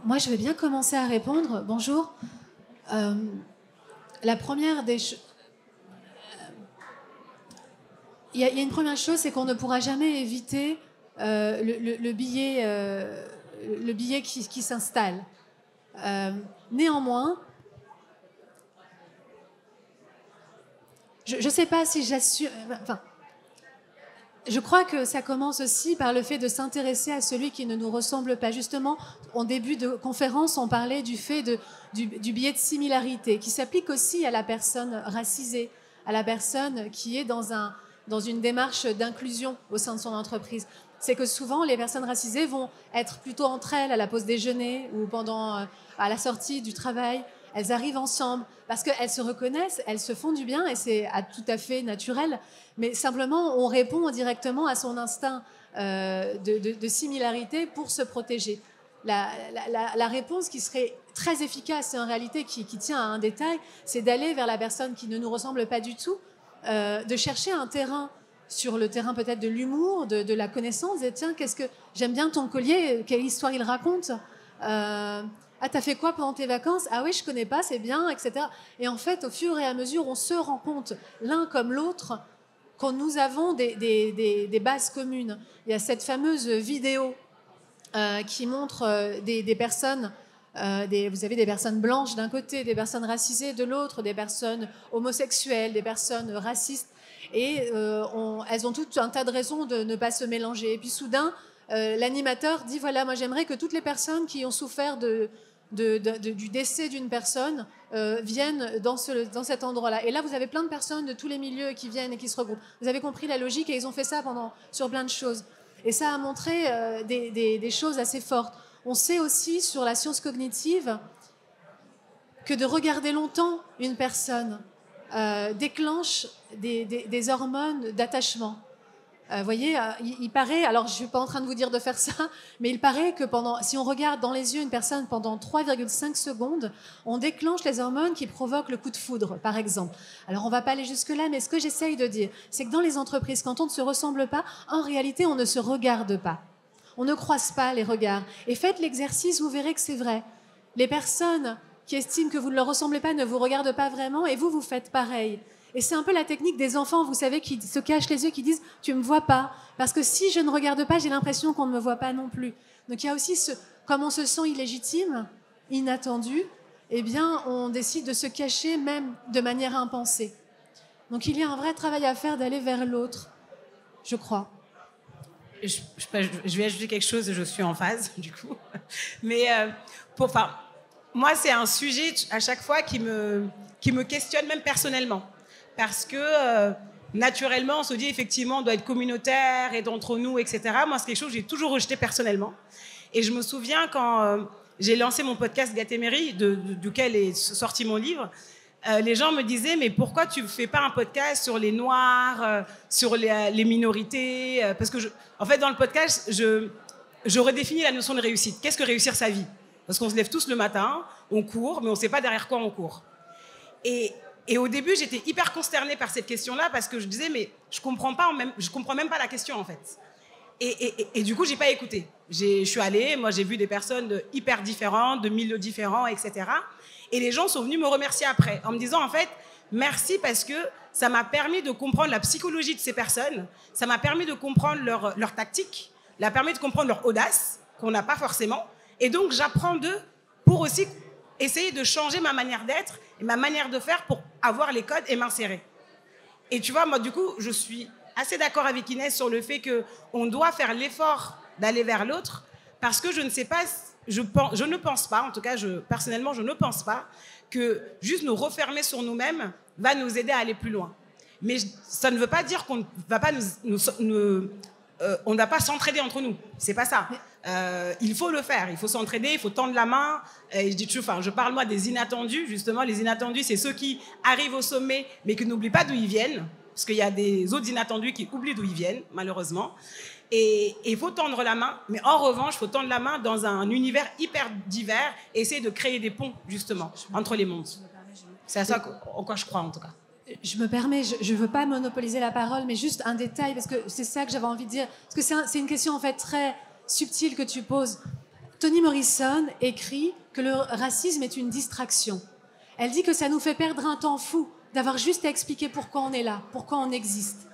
Moi, je vais bien commencer à répondre. Bonjour. La première des choses... Il y a une première chose, c'est qu'on ne pourra jamais éviter le biais qui s'installe. Néanmoins, je ne sais pas si j'assure... Enfin, je crois que ça commence aussi par le fait de s'intéresser à celui qui ne nous ressemble pas. Justement, en début de conférence, on parlait du fait du biais de similarité, qui s'applique aussi à la personne racisée, à la personne qui est dans une démarche d'inclusion au sein de son entreprise. C'est que souvent, les personnes racisées vont être plutôt entre elles à la pause déjeuner ou à la sortie du travail. Elles arrivent ensemble parce qu'elles se reconnaissent, elles se font du bien et c'est tout à fait naturel. Mais simplement, on répond directement à son instinct de similarité pour se protéger. La réponse qui serait très efficace et en réalité qui tient à un détail, c'est d'aller vers la personne qui ne nous ressemble pas du tout, de chercher un terrain sur le terrain peut-être de l'humour, de la connaissance. Et tiens, j'aime bien ton collier, quelle histoire il raconte. Ah, t'as fait quoi pendant tes vacances? Ah oui, je connais pas, c'est bien, etc. Et en fait, au fur et à mesure, on se rend compte, l'un comme l'autre, que nous avons des bases communes. Il y a cette fameuse vidéo qui montre des personnes, vous avez des personnes blanches d'un côté, des personnes racisées de l'autre, des personnes homosexuelles, des personnes racistes. Et elles ont tout un tas de raisons de ne pas se mélanger. Et puis soudain, l'animateur dit, voilà, moi j'aimerais que toutes les personnes qui ont souffert du décès d'une personne viennent dans cet endroit-là. Et là, vous avez plein de personnes de tous les milieux qui viennent et qui se regroupent. Vous avez compris la logique et ils ont fait ça sur plein de choses. Et ça a montré des choses assez fortes. On sait aussi sur la science cognitive que de regarder longtemps une personne déclenche des hormones d'attachement. Vous voyez, il paraît, alors je ne suis pas en train de vous dire de faire ça, mais il paraît que si on regarde dans les yeux une personne pendant 3,5 secondes, on déclenche les hormones qui provoquent le coup de foudre, par exemple. Alors on ne va pas aller jusque-là, mais ce que j'essaye de dire, c'est que dans les entreprises, quand on ne se ressemble pas, en réalité, on ne se regarde pas. On ne croise pas les regards. Et faites l'exercice, vous verrez que c'est vrai. Les personnes qui estiment que vous ne leur ressemblez pas ne vous regardent pas vraiment, et vous faites pareil. Et c'est un peu la technique des enfants, vous savez, qui se cachent les yeux, qui disent « tu ne me vois pas ». Parce que si je ne regarde pas, j'ai l'impression qu'on ne me voit pas non plus. Donc il y a aussi comme on se sent illégitime, inattendu, eh bien on décide de se cacher même de manière impensée. Donc il y a un vrai travail à faire d'aller vers l'autre, je crois. Je vais ajouter quelque chose, je suis en phase du coup. Mais moi c'est un sujet à chaque fois qui me questionne même personnellement. Parce que naturellement, on se dit effectivement, on doit être communautaire et d'entre nous, etc. Moi, c'est quelque chose que j'ai toujours rejeté personnellement. Et je me souviens quand j'ai lancé mon podcast Gatéméry, duquel est sorti mon livre, les gens me disaient, mais pourquoi tu ne fais pas un podcast sur les Noirs, sur les minorités? Parce que, en fait, dans le podcast, je redéfinis la notion de réussite. Qu'est-ce que réussir sa vie? Parce qu'on se lève tous le matin, on court, mais on ne sait pas derrière quoi on court. Et Et au début, j'étais hyper consternée par cette question-là parce que je disais, mais je comprends même pas la question, en fait. Et du coup, j'ai pas écouté. Je suis allée, moi, j'ai vu des personnes hyper différentes, de milieux différents, etc. Et les gens sont venus me remercier après, en me disant, en fait, merci parce que ça m'a permis de comprendre la psychologie de ces personnes, ça m'a permis de comprendre leur tactique, ça m'a permis de comprendre leur audace, qu'on n'a pas forcément. Et donc, j'apprends d'eux pour aussi essayer de changer ma manière d'être et ma manière de faire pour avoir les codes et m'insérer. Et tu vois, moi, du coup, je suis assez d'accord avec Inès sur le fait qu'on doit faire l'effort d'aller vers l'autre parce que je ne sais pas, je ne pense pas, en tout cas, personnellement, je ne pense pas que juste nous refermer sur nous-mêmes va nous aider à aller plus loin. Mais ça ne veut pas dire qu'on ne va pas on ne va pas s'entraider entre nous. C'est pas ça. Il faut le faire. Il faut s'entraider. Il faut tendre la main. Et je parle moi des inattendus. Justement, les inattendus, c'est ceux qui arrivent au sommet, mais qui n'oublient pas d'où ils viennent, parce qu'il y a des autres inattendus qui oublient d'où ils viennent, malheureusement. Et il faut tendre la main. Mais en revanche, il faut tendre la main dans un univers hyper divers et essayer de créer des ponts, justement, entre les mondes. C'est à ça en quoi je crois, en tout cas. Je me permets, je ne veux pas monopoliser la parole, mais juste un détail, parce que c'est ça que j'avais envie de dire. Parce que c'est une question en fait très subtile que tu poses. Toni Morrison écrit que le racisme est une distraction. Elle dit que ça nous fait perdre un temps fou d'avoir juste à expliquer pourquoi on est là, pourquoi on existe.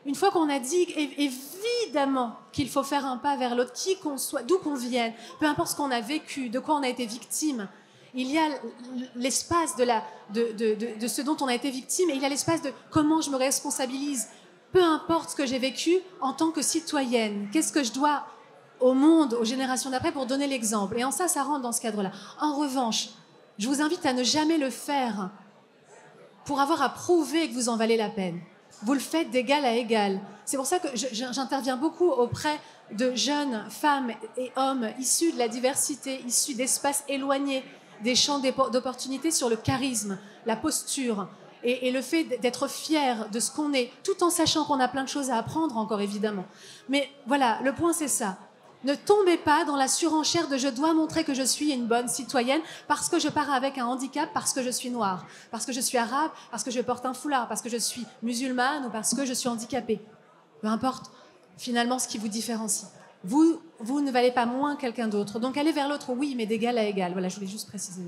Une fois qu'on a dit évidemment qu'il faut faire un pas vers l'autre, qui qu'on soit, d'où qu'on vienne, peu importe ce qu'on a vécu, de quoi on a été victime, il y a l'espace de ce dont on a été victime et il y a l'espace de comment je me responsabilise, peu importe ce que j'ai vécu en tant que citoyenne. Qu'est-ce que je dois au monde, aux générations d'après pour donner l'exemple. Et en ça rentre dans ce cadre-là. En revanche, je vous invite à ne jamais le faire pour avoir à prouver que vous en valez la peine. Vous le faites d'égal à égal. C'est pour ça que j'interviens beaucoup auprès de jeunes femmes et hommes issus de la diversité, issus d'espaces éloignés, des champs d'opportunités sur le charisme, la posture et le fait d'être fier de ce qu'on est, tout en sachant qu'on a plein de choses à apprendre encore évidemment. Mais voilà, le point c'est ça. Ne tombez pas dans la surenchère de je dois montrer que je suis une bonne citoyenne parce que je pars avec un handicap, parce que je suis noire, parce que je suis arabe, parce que je porte un foulard, parce que je suis musulmane ou parce que je suis handicapée. Peu importe finalement ce qui vous différencie. Vous ne valez pas moins que quelqu'un d'autre. Donc allez vers l'autre, oui, mais d'égal à égal. Voilà, je voulais juste préciser.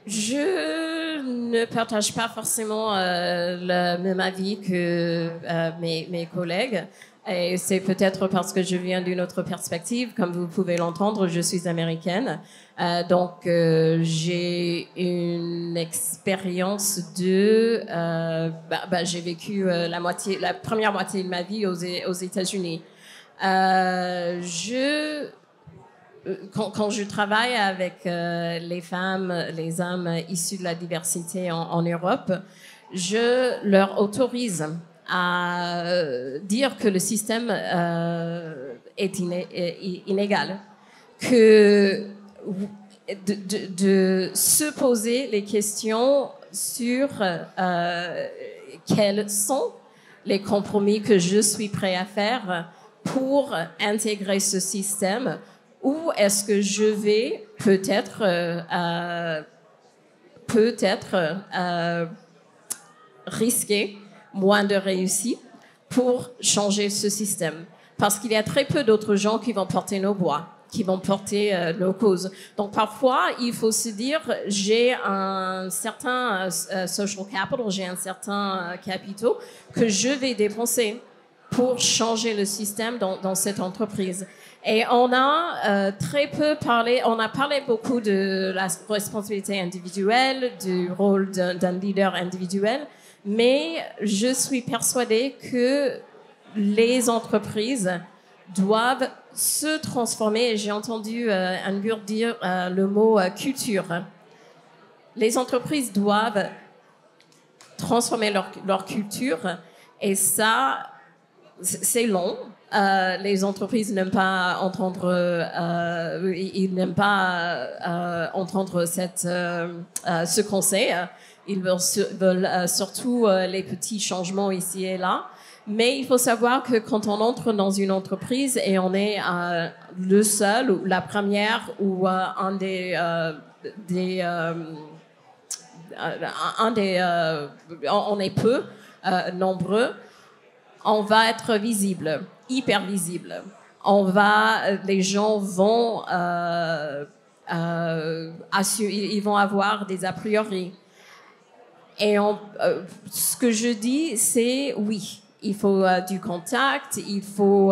Je ne partage pas forcément le même avis que mes collègues. Et c'est peut-être parce que je viens d'une autre perspective. Comme vous pouvez l'entendre, je suis américaine. Donc, j'ai une expérience j'ai vécu la première moitié de ma vie aux États-Unis. Quand je travaille avec les femmes, les hommes issus de la diversité en Europe, je leur autorise à dire que le système est inégal, que de se poser les questions sur quels sont les compromis que je suis prêt à faire pour intégrer ce système, ou est-ce que je vais peut-être risquer moins de réussite pour changer ce système. Parce qu'il y a très peu d'autres gens qui vont porter nos voix, qui vont porter nos causes. Donc parfois, il faut se dire, j'ai un certain social capital, j'ai un certain capital que je vais dépenser pour changer le système dans cette entreprise. Et on a très peu parlé, on a parlé beaucoup de la responsabilité individuelle, du rôle d'un leader individuel, mais je suis persuadée que les entreprises doivent se transformer. Et j'ai entendu Angur dire le mot culture. Les entreprises doivent transformer leur culture, et ça, c'est long. Les entreprises n'aiment pas entendre, entendre ce conseil. Ils veulent surtout les petits changements ici et là. Mais il faut savoir que quand on entre dans une entreprise et on est le seul ou la première ou un des on est peu nombreux, on va être visible, hyper visible. Les gens vont ils vont avoir des a priori. Et ce que je dis, c'est oui, il faut du contact, il faut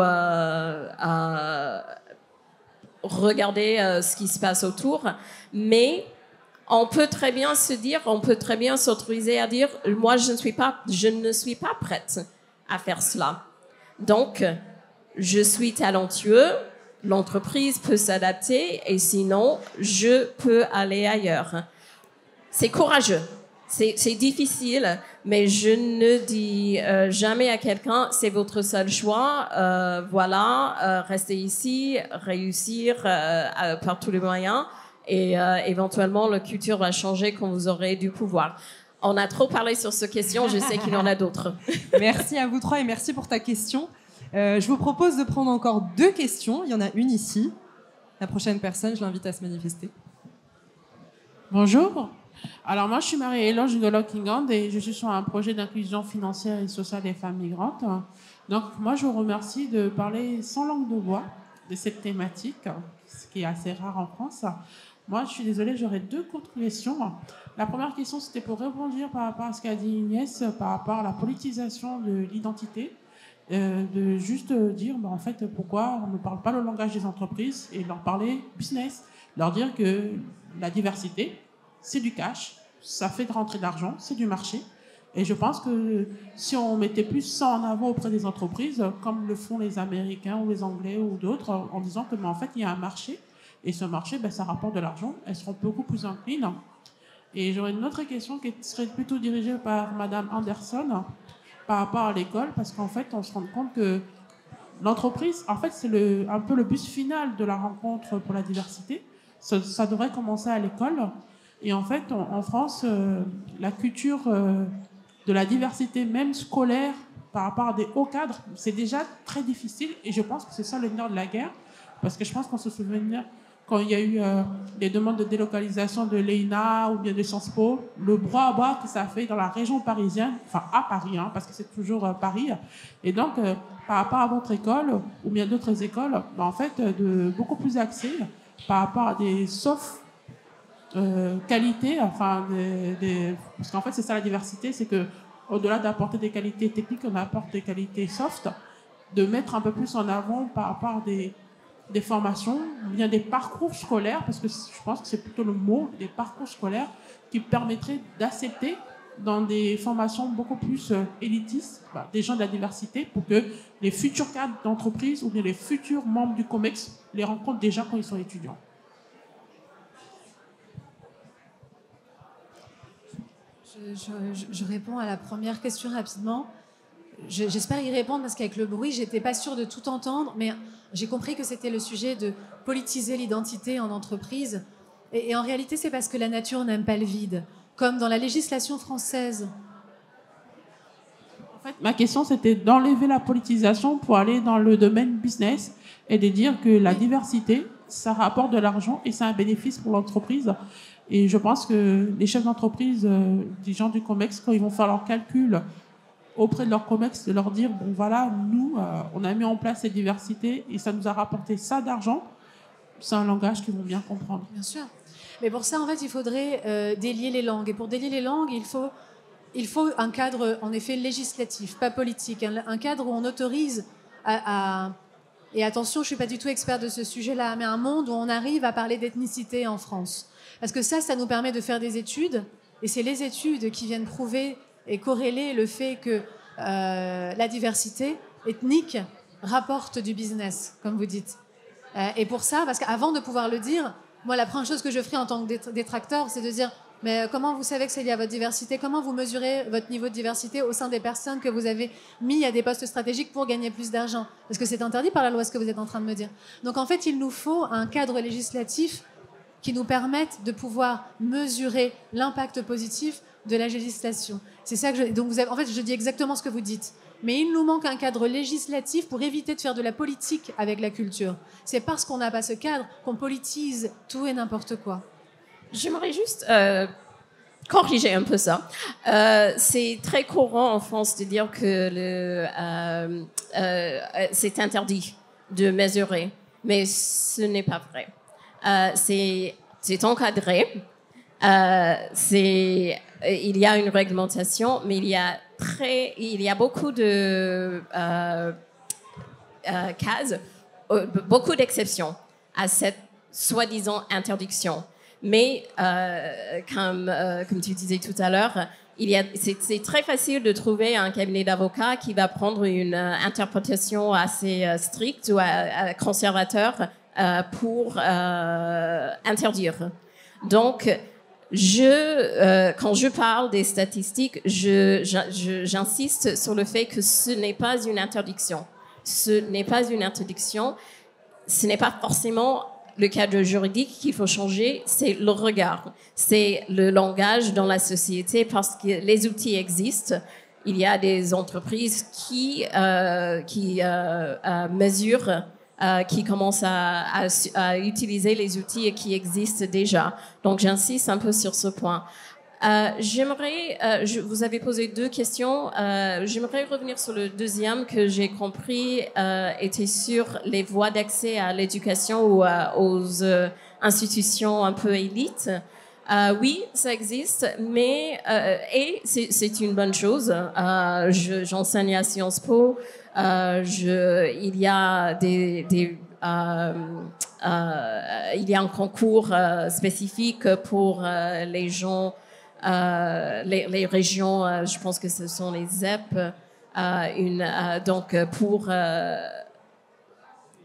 regarder ce qui se passe autour, mais on peut très bien s'autoriser à dire, moi, je ne suis pas prête à faire cela. Donc, je suis talentueux, l'entreprise peut s'adapter et sinon, je peux aller ailleurs. C'est courageux, c'est difficile, mais je ne dis jamais à quelqu'un, c'est votre seul choix, restez ici, réussir par tous les moyens et éventuellement, la culture va changer quand vous aurez du pouvoir. On a trop parlé sur cette question, je sais qu'il y en a d'autres. Merci à vous trois et merci pour ta question. Je vous propose de prendre encore 2 questions. Il y en a une ici. La prochaine personne, je l'invite à se manifester. Bonjour. Alors moi, je suis Marie-Hélène de Lockingham et je suis sur un projet d'inclusion financière et sociale des femmes migrantes. Donc moi, je vous remercie de parler sans langue de bois de cette thématique, ce qui est assez rare en France. Moi, je suis désolée, j'aurais 2 courtes questions. La première question, c'était pour rebondir par rapport à ce qu'a dit Inès, par rapport à la politisation de l'identité. De juste dire, en fait, pourquoi on ne parle pas le langage des entreprises et leur parler business, leur dire que la diversité, c'est du cash, ça fait rentrer de l'argent, c'est du marché. Et je pense que si on mettait plus ça en avant auprès des entreprises, comme le font les Américains ou les Anglais ou d'autres, en disant que, en fait, il y a un marché, et ce marché, ça rapporte de l'argent, elles seront beaucoup plus inclines. Et j'aurais une autre question qui serait plutôt dirigée par Madame Anderson, par rapport à l'école, parce qu'en fait, on se rend compte que l'entreprise, en fait, c'est un peu le but final de la rencontre pour la diversité. Ça devrait commencer à l'école. Et en fait, en France, la culture de la diversité, même scolaire, par rapport à des hauts cadres, c'est déjà très difficile. Et je pense que c'est ça le nerf de la guerre. Parce que je pense qu'on se souvient, quand il y a eu des demandes de délocalisation de l'ENA ou bien de Sciences Po, le bras à bras que ça a fait dans la région parisienne, enfin à Paris, parce que c'est toujours Paris. Et donc, par rapport à votre école ou bien d'autres écoles, en fait, beaucoup plus axé par rapport à des qualités, parce qu'en fait, c'est ça la diversité, c'est que au-delà d'apporter des qualités techniques, on apporte des qualités soft, de mettre un peu plus en avant par rapport à des formations, bien des parcours scolaires, parce que je pense que c'est plutôt le mot, des parcours scolaires qui permettraient d'accepter dans des formations beaucoup plus élitistes des gens de la diversité pour que les futurs cadres d'entreprise ou bien les futurs membres du COMEX les rencontrent déjà quand ils sont étudiants. Je réponds à la première question rapidement. J'espère y répondre parce qu'avec le bruit, j'étais pas sûre de tout entendre, mais j'ai compris que c'était le sujet de politiser l'identité en entreprise. Et en réalité, c'est parce que la nature n'aime pas le vide. Comme dans la législation française. En fait, ma question, c'était d'enlever la politisation pour aller dans le domaine business et de dire que la diversité, ça rapporte de l'argent et c'est un bénéfice pour l'entreprise. Et je pense que les chefs d'entreprise, des gens du COMEX, quand ils vont faire leurs calculs auprès de leur COMEX, de leur dire, bon voilà, nous, on a mis en place cette diversité et ça nous a rapporté ça d'argent, c'est un langage qu'ils vont bien comprendre. Bien sûr. Mais pour ça, en fait, il faudrait délier les langues. Et pour délier les langues, il faut un cadre, en effet, législatif, pas politique. Un cadre où on autorise et attention, je ne suis pas du tout expert de ce sujet-là, mais un monde où on arrive à parler d'ethnicité en France. Parce que ça nous permet de faire des études, et c'est les études qui viennent prouver et corréler le fait que la diversité ethnique rapporte du business, comme vous dites. Et pour ça, parce qu'avant de pouvoir le dire, moi, la première chose que je ferai en tant que détracteur, c'est de dire, mais comment vous savez que c'est lié à votre diversité? Comment vous mesurez votre niveau de diversité au sein des personnes que vous avez mis à des postes stratégiques pour gagner plus d'argent? Parce que c'est interdit par la loi, ce que vous êtes en train de me dire. Donc, en fait, il nous faut un cadre législatif qui nous permette de pouvoir mesurer l'impact positif de la législation. C'est ça que donc en fait, je dis exactement ce que vous dites. Mais il nous manque un cadre législatif pour éviter de faire de la politique avec la culture. C'est parce qu'on n'a pas ce cadre qu'on politise tout et n'importe quoi. J'aimerais juste corriger un peu ça. C'est très courant en France de dire que c'est interdit de mesurer, mais ce n'est pas vrai. C'est encadré. Il y a une réglementation, mais il y a beaucoup de cases, beaucoup d'exceptions à cette soi-disant interdiction. Mais comme tu disais tout à l'heure, c'est très facile de trouver un cabinet d'avocats qui va prendre une interprétation assez stricte ou conservateur pour interdire. Donc, quand je parle des statistiques, j'insiste sur le fait que ce n'est pas une interdiction. Ce n'est pas une interdiction. Ce n'est pas forcément le cadre juridique qu'il faut changer, c'est le regard, c'est le langage dans la société, parce que les outils existent. Il y a des entreprises qui mesurent, qui commencent à utiliser les outils qui existent déjà. Donc j'insiste un peu sur ce point. Vous avez posé 2 questions. J'aimerais revenir sur le deuxième que j'ai compris était sur les voies d'accès à l'éducation ou aux institutions un peu élites. Oui, ça existe, mais c'est une bonne chose. J'enseigne à Sciences Po. Il y a il y a un concours spécifique pour les gens. Les régions, je pense que ce sont les ZEP, donc pour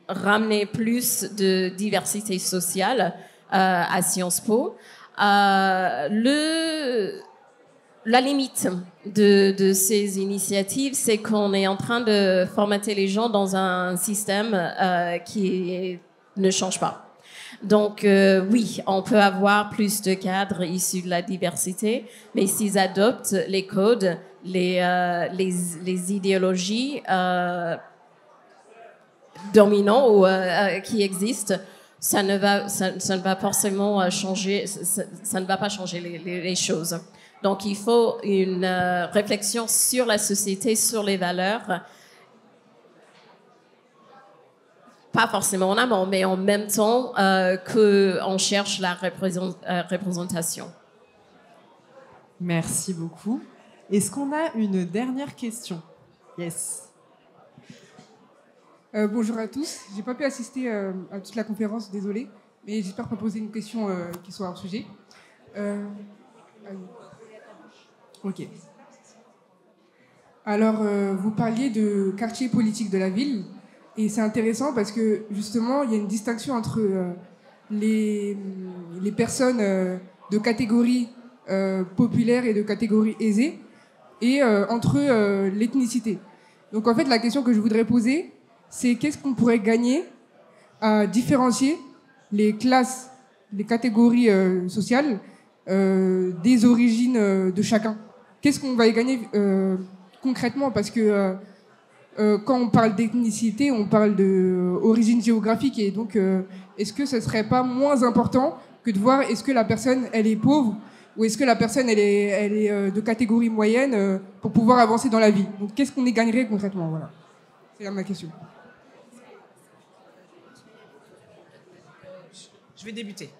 ramener plus de diversité sociale à Sciences Po. La limite de ces initiatives, c'est qu'on est en train de formater les gens dans un système qui ne change pas. Donc, oui, on peut avoir plus de cadres issus de la diversité, mais s'ils adoptent les codes, les idéologies dominants ou qui existent, ça ne va forcément changer, ça ne va pas changer les choses. Donc, il faut une réflexion sur la société, sur les valeurs. Pas forcément en amont, mais en même temps qu'on cherche la représentation. Merci beaucoup. Est-ce qu'on a une dernière question? Yes. Bonjour à tous. J'ai pas pu assister à toute la conférence, désolée, mais j'espère pas poser une question qui soit hors sujet. Ok. Alors, vous parliez de quartier politique de la ville. Et c'est intéressant parce que, justement, il y a une distinction entre les personnes de catégorie populaire et de catégorie aisée et entre l'ethnicité. Donc, en fait, la question que je voudrais poser, c'est qu'est-ce qu'on pourrait gagner à différencier les classes, les catégories sociales des origines de chacun? Qu'est-ce qu'on va y gagner concrètement? Parce que quand on parle d'ethnicité, on parle d'origine géographique. Et donc, est-ce que ce serait pas moins important que de voir est-ce que la personne, elle est pauvre ou est-ce que la personne, elle est de catégorie moyenne pour pouvoir avancer dans la vie? Donc, qu'est-ce qu'on y gagnerait concrètement? Voilà. C'est là ma question. Je vais débuter.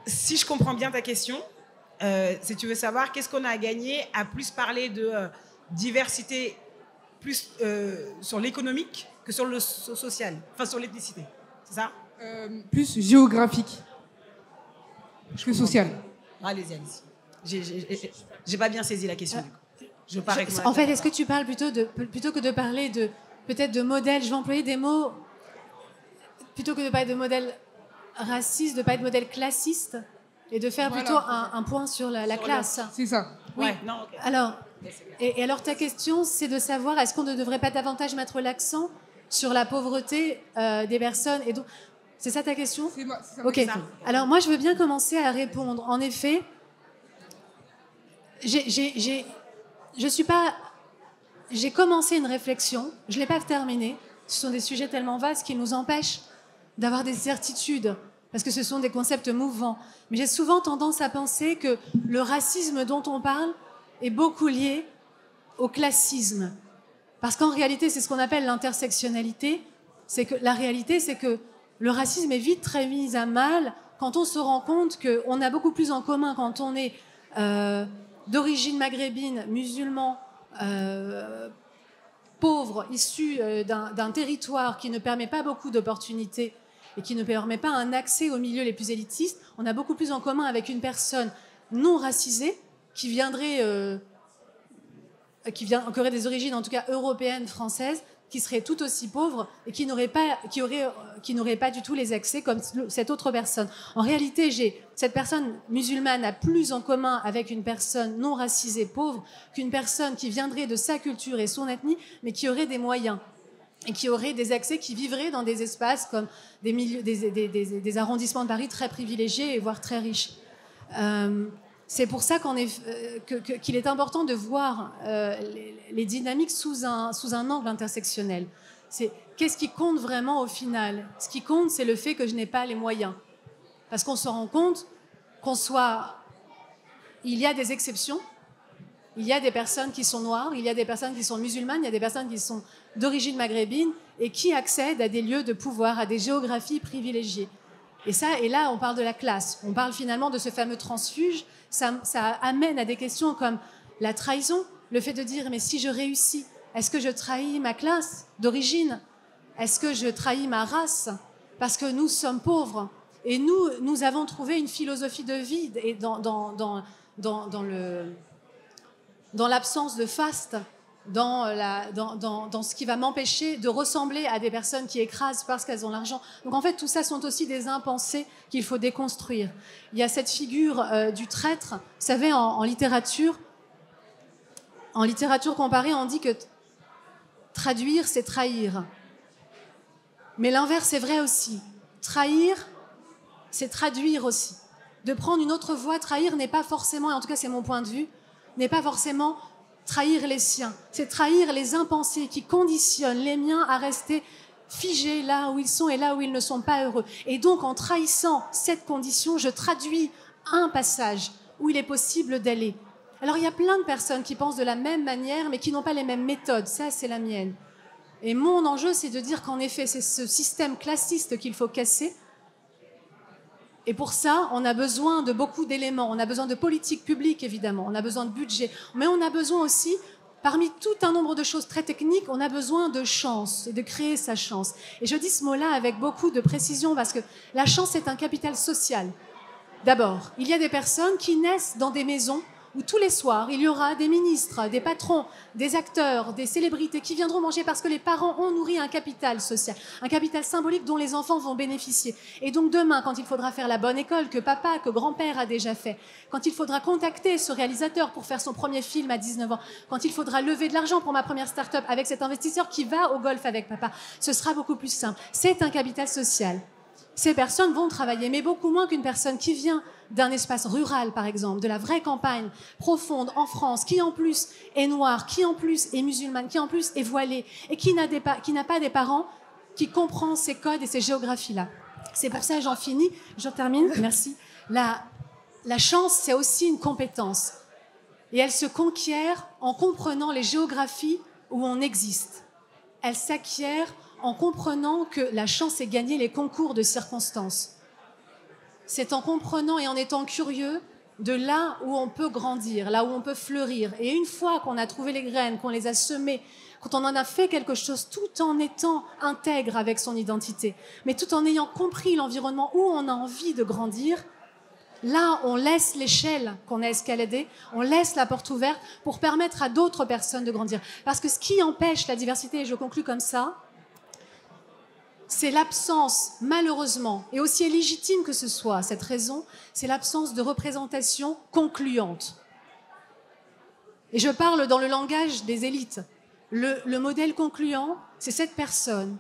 Si je comprends bien ta question, si tu veux savoir qu'est-ce qu'on a à gagner à plus parler de diversité plus sur l'économique que sur le social, enfin sur l'ethnicité, c'est ça? Plus géographique que social. Allez-y. J'ai pas bien saisi la question. En fait, est-ce que tu parles plutôt que de parler peut-être de modèles, je vais employer des mots, plutôt que de parler de modèles racistes, de parler de modèles classistes et de faire plutôt un point sur la classe. C'est ça. Oui. Ouais, non, okay. Alors ta question, c'est de savoir est-ce qu'on ne devrait pas davantage mettre l'accent sur la pauvreté des personnes et donc, c'est ça ta question? C'est ça. Ok. Alors moi, je veux bien commencer à répondre. En effet, j'ai commencé une réflexion, je ne l'ai pas terminée. Ce sont des sujets tellement vastes qui nous empêchent d'avoir des certitudes. parce que ce sont des concepts mouvants. Mais j'ai souvent tendance à penser que le racisme dont on parle est beaucoup lié au classisme. Parce qu'en réalité, c'est ce qu'on appelle l'intersectionnalité. C'est que la réalité, c'est que le racisme est vite très mis à mal quand on se rend compte qu'on a beaucoup plus en commun quand on est d'origine maghrébine, musulman, pauvre, issu d'un territoire qui ne permet pas beaucoup d'opportunités et qui ne permet pas un accès aux milieux les plus élitistes. On a beaucoup plus en commun avec une personne non racisée qui viendrait... qui aurait des origines en tout cas européennes, françaises, qui serait tout aussi pauvre et qui n'aurait pas du tout les accès comme cette autre personne. En réalité, cette personne musulmane a plus en commun avec une personne non racisée pauvre qu'une personne qui viendrait de sa culture et son ethnie, mais qui aurait des moyens et qui aurait des accès, qui vivrait dans des espaces comme des arrondissements de Paris très privilégiés et voire très riches. C'est pour ça qu'il est important de voir les dynamiques sous un angle intersectionnel. C'est qu'est-ce qui compte vraiment au final? Ce qui compte, c'est le fait que je n'ai pas les moyens. Parce qu'on se rend compte il y a des exceptions, il y a des personnes qui sont noires, il y a des personnes qui sont musulmanes, il y a des personnes qui sont d'origine maghrébine et qui accèdent à des lieux de pouvoir, à des géographies privilégiées. Et là, on parle de la classe. On parle finalement de ce fameux transfuge. Ça amène à des questions comme la trahison, le fait de dire mais si je réussis, est-ce que je trahis ma classe d'origine? Est-ce que je trahis ma race? Parce que nous sommes pauvres et nous avons trouvé une philosophie de vie et dans l'absence de faste, dans ce qui va m'empêcher de ressembler à des personnes qui écrasent parce qu'elles ont l'argent. Donc en fait, tout ça sont aussi des impensés qu'il faut déconstruire. Il y a cette figure du traître. Vous savez, en littérature comparée, on dit que traduire, c'est trahir. Mais l'inverse est vrai aussi. Trahir, c'est traduire aussi. De prendre une autre voie, trahir n'est pas forcément, et en tout cas c'est mon point de vue, n'est pas forcément trahir les siens. C'est trahir les impensés qui conditionnent les miens à rester figés là où ils sont et là où ils ne sont pas heureux. Et donc, en trahissant cette condition, je traduis un passage où il est possible d'aller. Alors, il y a plein de personnes qui pensent de la même manière, mais qui n'ont pas les mêmes méthodes. Ça, c'est la mienne. Et mon enjeu, c'est de dire qu'en effet, c'est ce système classiste qu'il faut casser. Et pour ça, on a besoin de beaucoup d'éléments. On a besoin de politiques publiques, évidemment. On a besoin de budget. Mais on a besoin aussi, parmi tout un nombre de choses très techniques, on a besoin de chance et de créer sa chance. Et je dis ce mot-là avec beaucoup de précision parce que la chance est un capital social. D'abord, il y a des personnes qui naissent dans des maisons où tous les soirs, il y aura des ministres, des patrons, des acteurs, des célébrités qui viendront manger parce que les parents ont nourri un capital social, un capital symbolique dont les enfants vont bénéficier. Et donc demain, quand il faudra faire la bonne école que papa, que grand-père a déjà fait, quand il faudra contacter ce réalisateur pour faire son premier film à 19 ans, quand il faudra lever de l'argent pour ma première start-up avec cet investisseur qui va au golf avec papa, ce sera beaucoup plus simple. C'est un capital social. Ces personnes vont travailler, mais beaucoup moins qu'une personne qui vient d'un espace rural, par exemple, de la vraie campagne profonde en France, qui en plus est noire, qui en plus est musulmane, qui en plus est voilée, et qui n'a pas des parents qui comprennent ces codes et ces géographies-là. C'est pour ça, j'en finis, je termine, merci. La chance, c'est aussi une compétence. Et elle se conquiert en comprenant les géographies où on existe. Elle s'acquiert en comprenant que la chance est gagner les concours de circonstances. C'est en comprenant et en étant curieux de là où on peut grandir, là où on peut fleurir. Et une fois qu'on a trouvé les graines, qu'on les a semées, quand on en a fait quelque chose, tout en étant intègre avec son identité, mais tout en ayant compris l'environnement où on a envie de grandir, là, on laisse l'échelle qu'on a escaladée, on laisse la porte ouverte pour permettre à d'autres personnes de grandir. Parce que ce qui empêche la diversité, et je conclus comme ça, c'est l'absence, malheureusement, et aussi légitime que ce soit, cette raison, c'est l'absence de représentation concluante. Et je parle dans le langage des élites. Le modèle concluant, c'est cette personne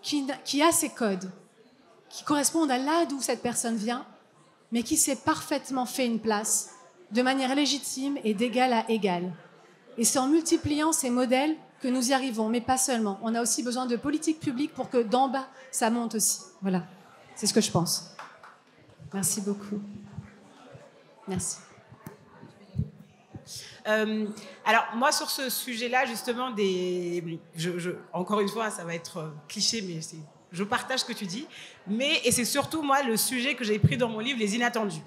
qui a ses codes, qui correspondent à là d'où cette personne vient, mais qui s'est parfaitement fait une place, de manière légitime et d'égal à égal. Et c'est en multipliant ces modèles que nous y arrivons, mais pas seulement. On a aussi besoin de politiques publiques pour que d'en bas, ça monte aussi. Voilà. C'est ce que je pense. Merci beaucoup. Merci. Alors, moi, sur ce sujet-là, justement, encore une fois, ça va être cliché, mais je partage ce que tu dis. Et c'est surtout, moi, le sujet que j'ai pris dans mon livre, les inattendus.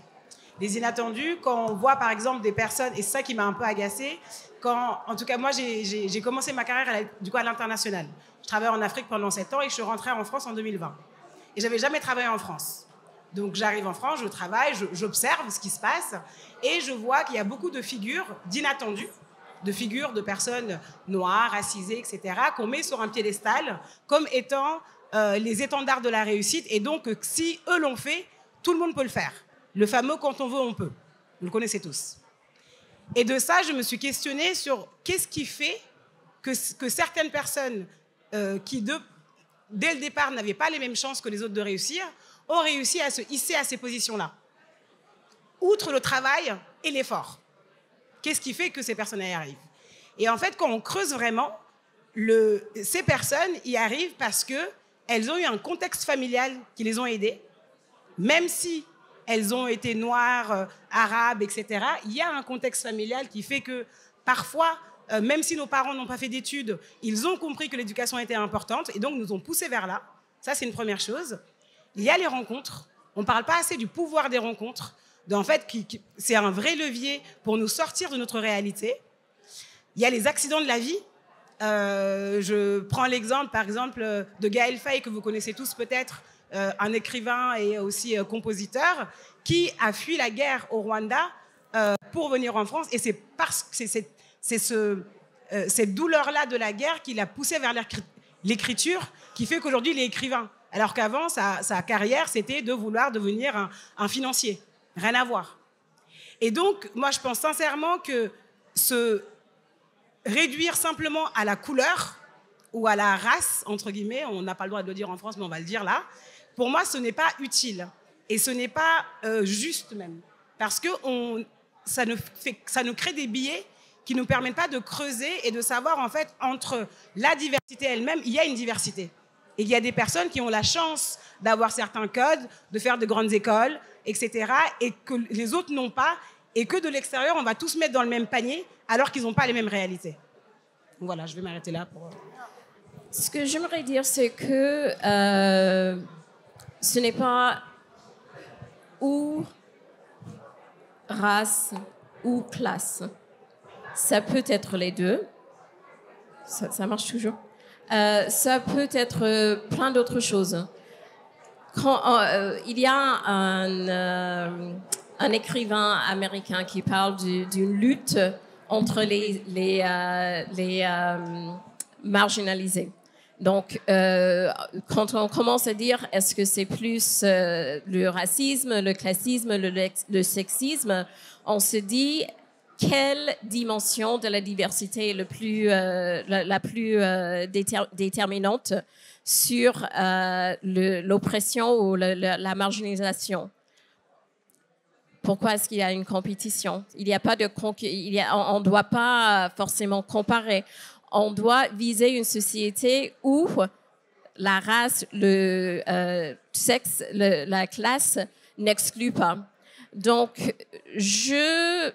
Les inattendus, quand on voit, par exemple, des personnes, et c'est ça qui m'a un peu agacée, en tout cas, moi, j'ai commencé ma carrière à l'international. Je travaillais en Afrique pendant 7 ans et je suis rentrée en France en 2020. Et je n'avais jamais travaillé en France. Donc, j'arrive en France, je travaille, j'observe ce qui se passe et je vois qu'il y a beaucoup de figures d'inattendus, de figures de personnes noires, racisées, etc., qu'on met sur un piédestal comme étant les étendards de la réussite. Et donc, si eux l'ont fait, tout le monde peut le faire. Le fameux « quand on veut, on peut ». Vous le connaissez tous. Et de ça, je me suis questionnée sur qu'est-ce qui fait que certaines personnes qui, dès le départ, n'avaient pas les mêmes chances que les autres de réussir, ont réussi à se hisser à ces positions-là. Outre le travail et l'effort. Qu'est-ce qui fait que ces personnes y arrivent? Et en fait, quand on creuse vraiment, ces personnes y arrivent parce qu'elles ont eu un contexte familial qui les ont aidées, même si elles ont été noires, arabes, etc. Il y a un contexte familial qui fait que parfois, même si nos parents n'ont pas fait d'études, ils ont compris que l'éducation était importante et donc nous ont poussés vers là. Ça, c'est une première chose. Il y a les rencontres. On ne parle pas assez du pouvoir des rencontres. En fait, c'est un vrai levier pour nous sortir de notre réalité. Il y a les accidents de la vie. Je prends l'exemple, par exemple, de Gaël Faye, que vous connaissez tous peut-être, un écrivain et aussi compositeur, qui a fui la guerre au Rwanda pour venir en France. Et c'est parce que c'est cette douleur-là de la guerre qui l'a poussé vers l'écriture, qui fait qu'aujourd'hui, il est écrivain. Alors qu'avant, sa carrière, c'était de vouloir devenir un financier. Rien à voir. Et donc, moi, je pense sincèrement que se réduire simplement à la couleur ou à la race, entre guillemets, on n'a pas le droit de le dire en France, mais on va le dire là, pour moi, ce n'est pas utile. Et ce n'est pas juste même. Parce que ça nous crée des biais qui ne nous permettent pas de creuser et de savoir, en fait, entre la diversité elle-même, il y a une diversité. Et il y a des personnes qui ont la chance d'avoir certains codes, de faire de grandes écoles, etc., et que les autres n'ont pas, et que de l'extérieur, on va tous mettre dans le même panier, alors qu'ils n'ont pas les mêmes réalités. Donc voilà, je vais m'arrêter là. Ce que j'aimerais dire, c'est que ce n'est pas ou race ou classe. Ça peut être les deux. Ça marche toujours. Ça peut être plein d'autres choses. Il y a un écrivain américain qui parle d'une lutte entre les marginalisés. Donc, quand on commence à dire est-ce que c'est plus le racisme, le classisme, le sexisme, on se dit quelle dimension de la diversité est la plus déterminante sur l'oppression ou la marginalisation. Pourquoi est-ce qu'il y a une compétition? Il n'y a pas on ne doit pas forcément comparer. On doit viser une société où la race, le sexe, la classe n'excluent pas. Donc, ce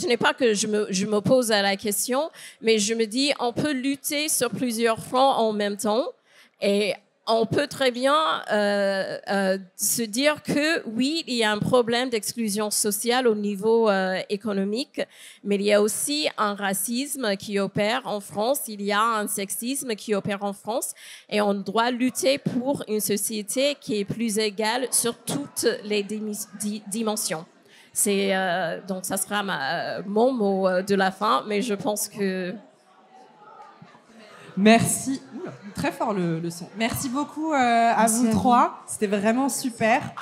n'est pas que je m'oppose à la question, mais je me dis on peut lutter sur plusieurs fronts en même temps et on peut très bien se dire que oui, il y a un problème d'exclusion sociale au niveau économique, mais il y a aussi un racisme qui opère en France, il y a un sexisme qui opère en France, et on doit lutter pour une société qui est plus égale sur toutes les dimensions. Donc, ça sera mon mot de la fin, mais je pense que... Merci. Très fort le son. Merci beaucoup à vous trois. C'était vraiment super.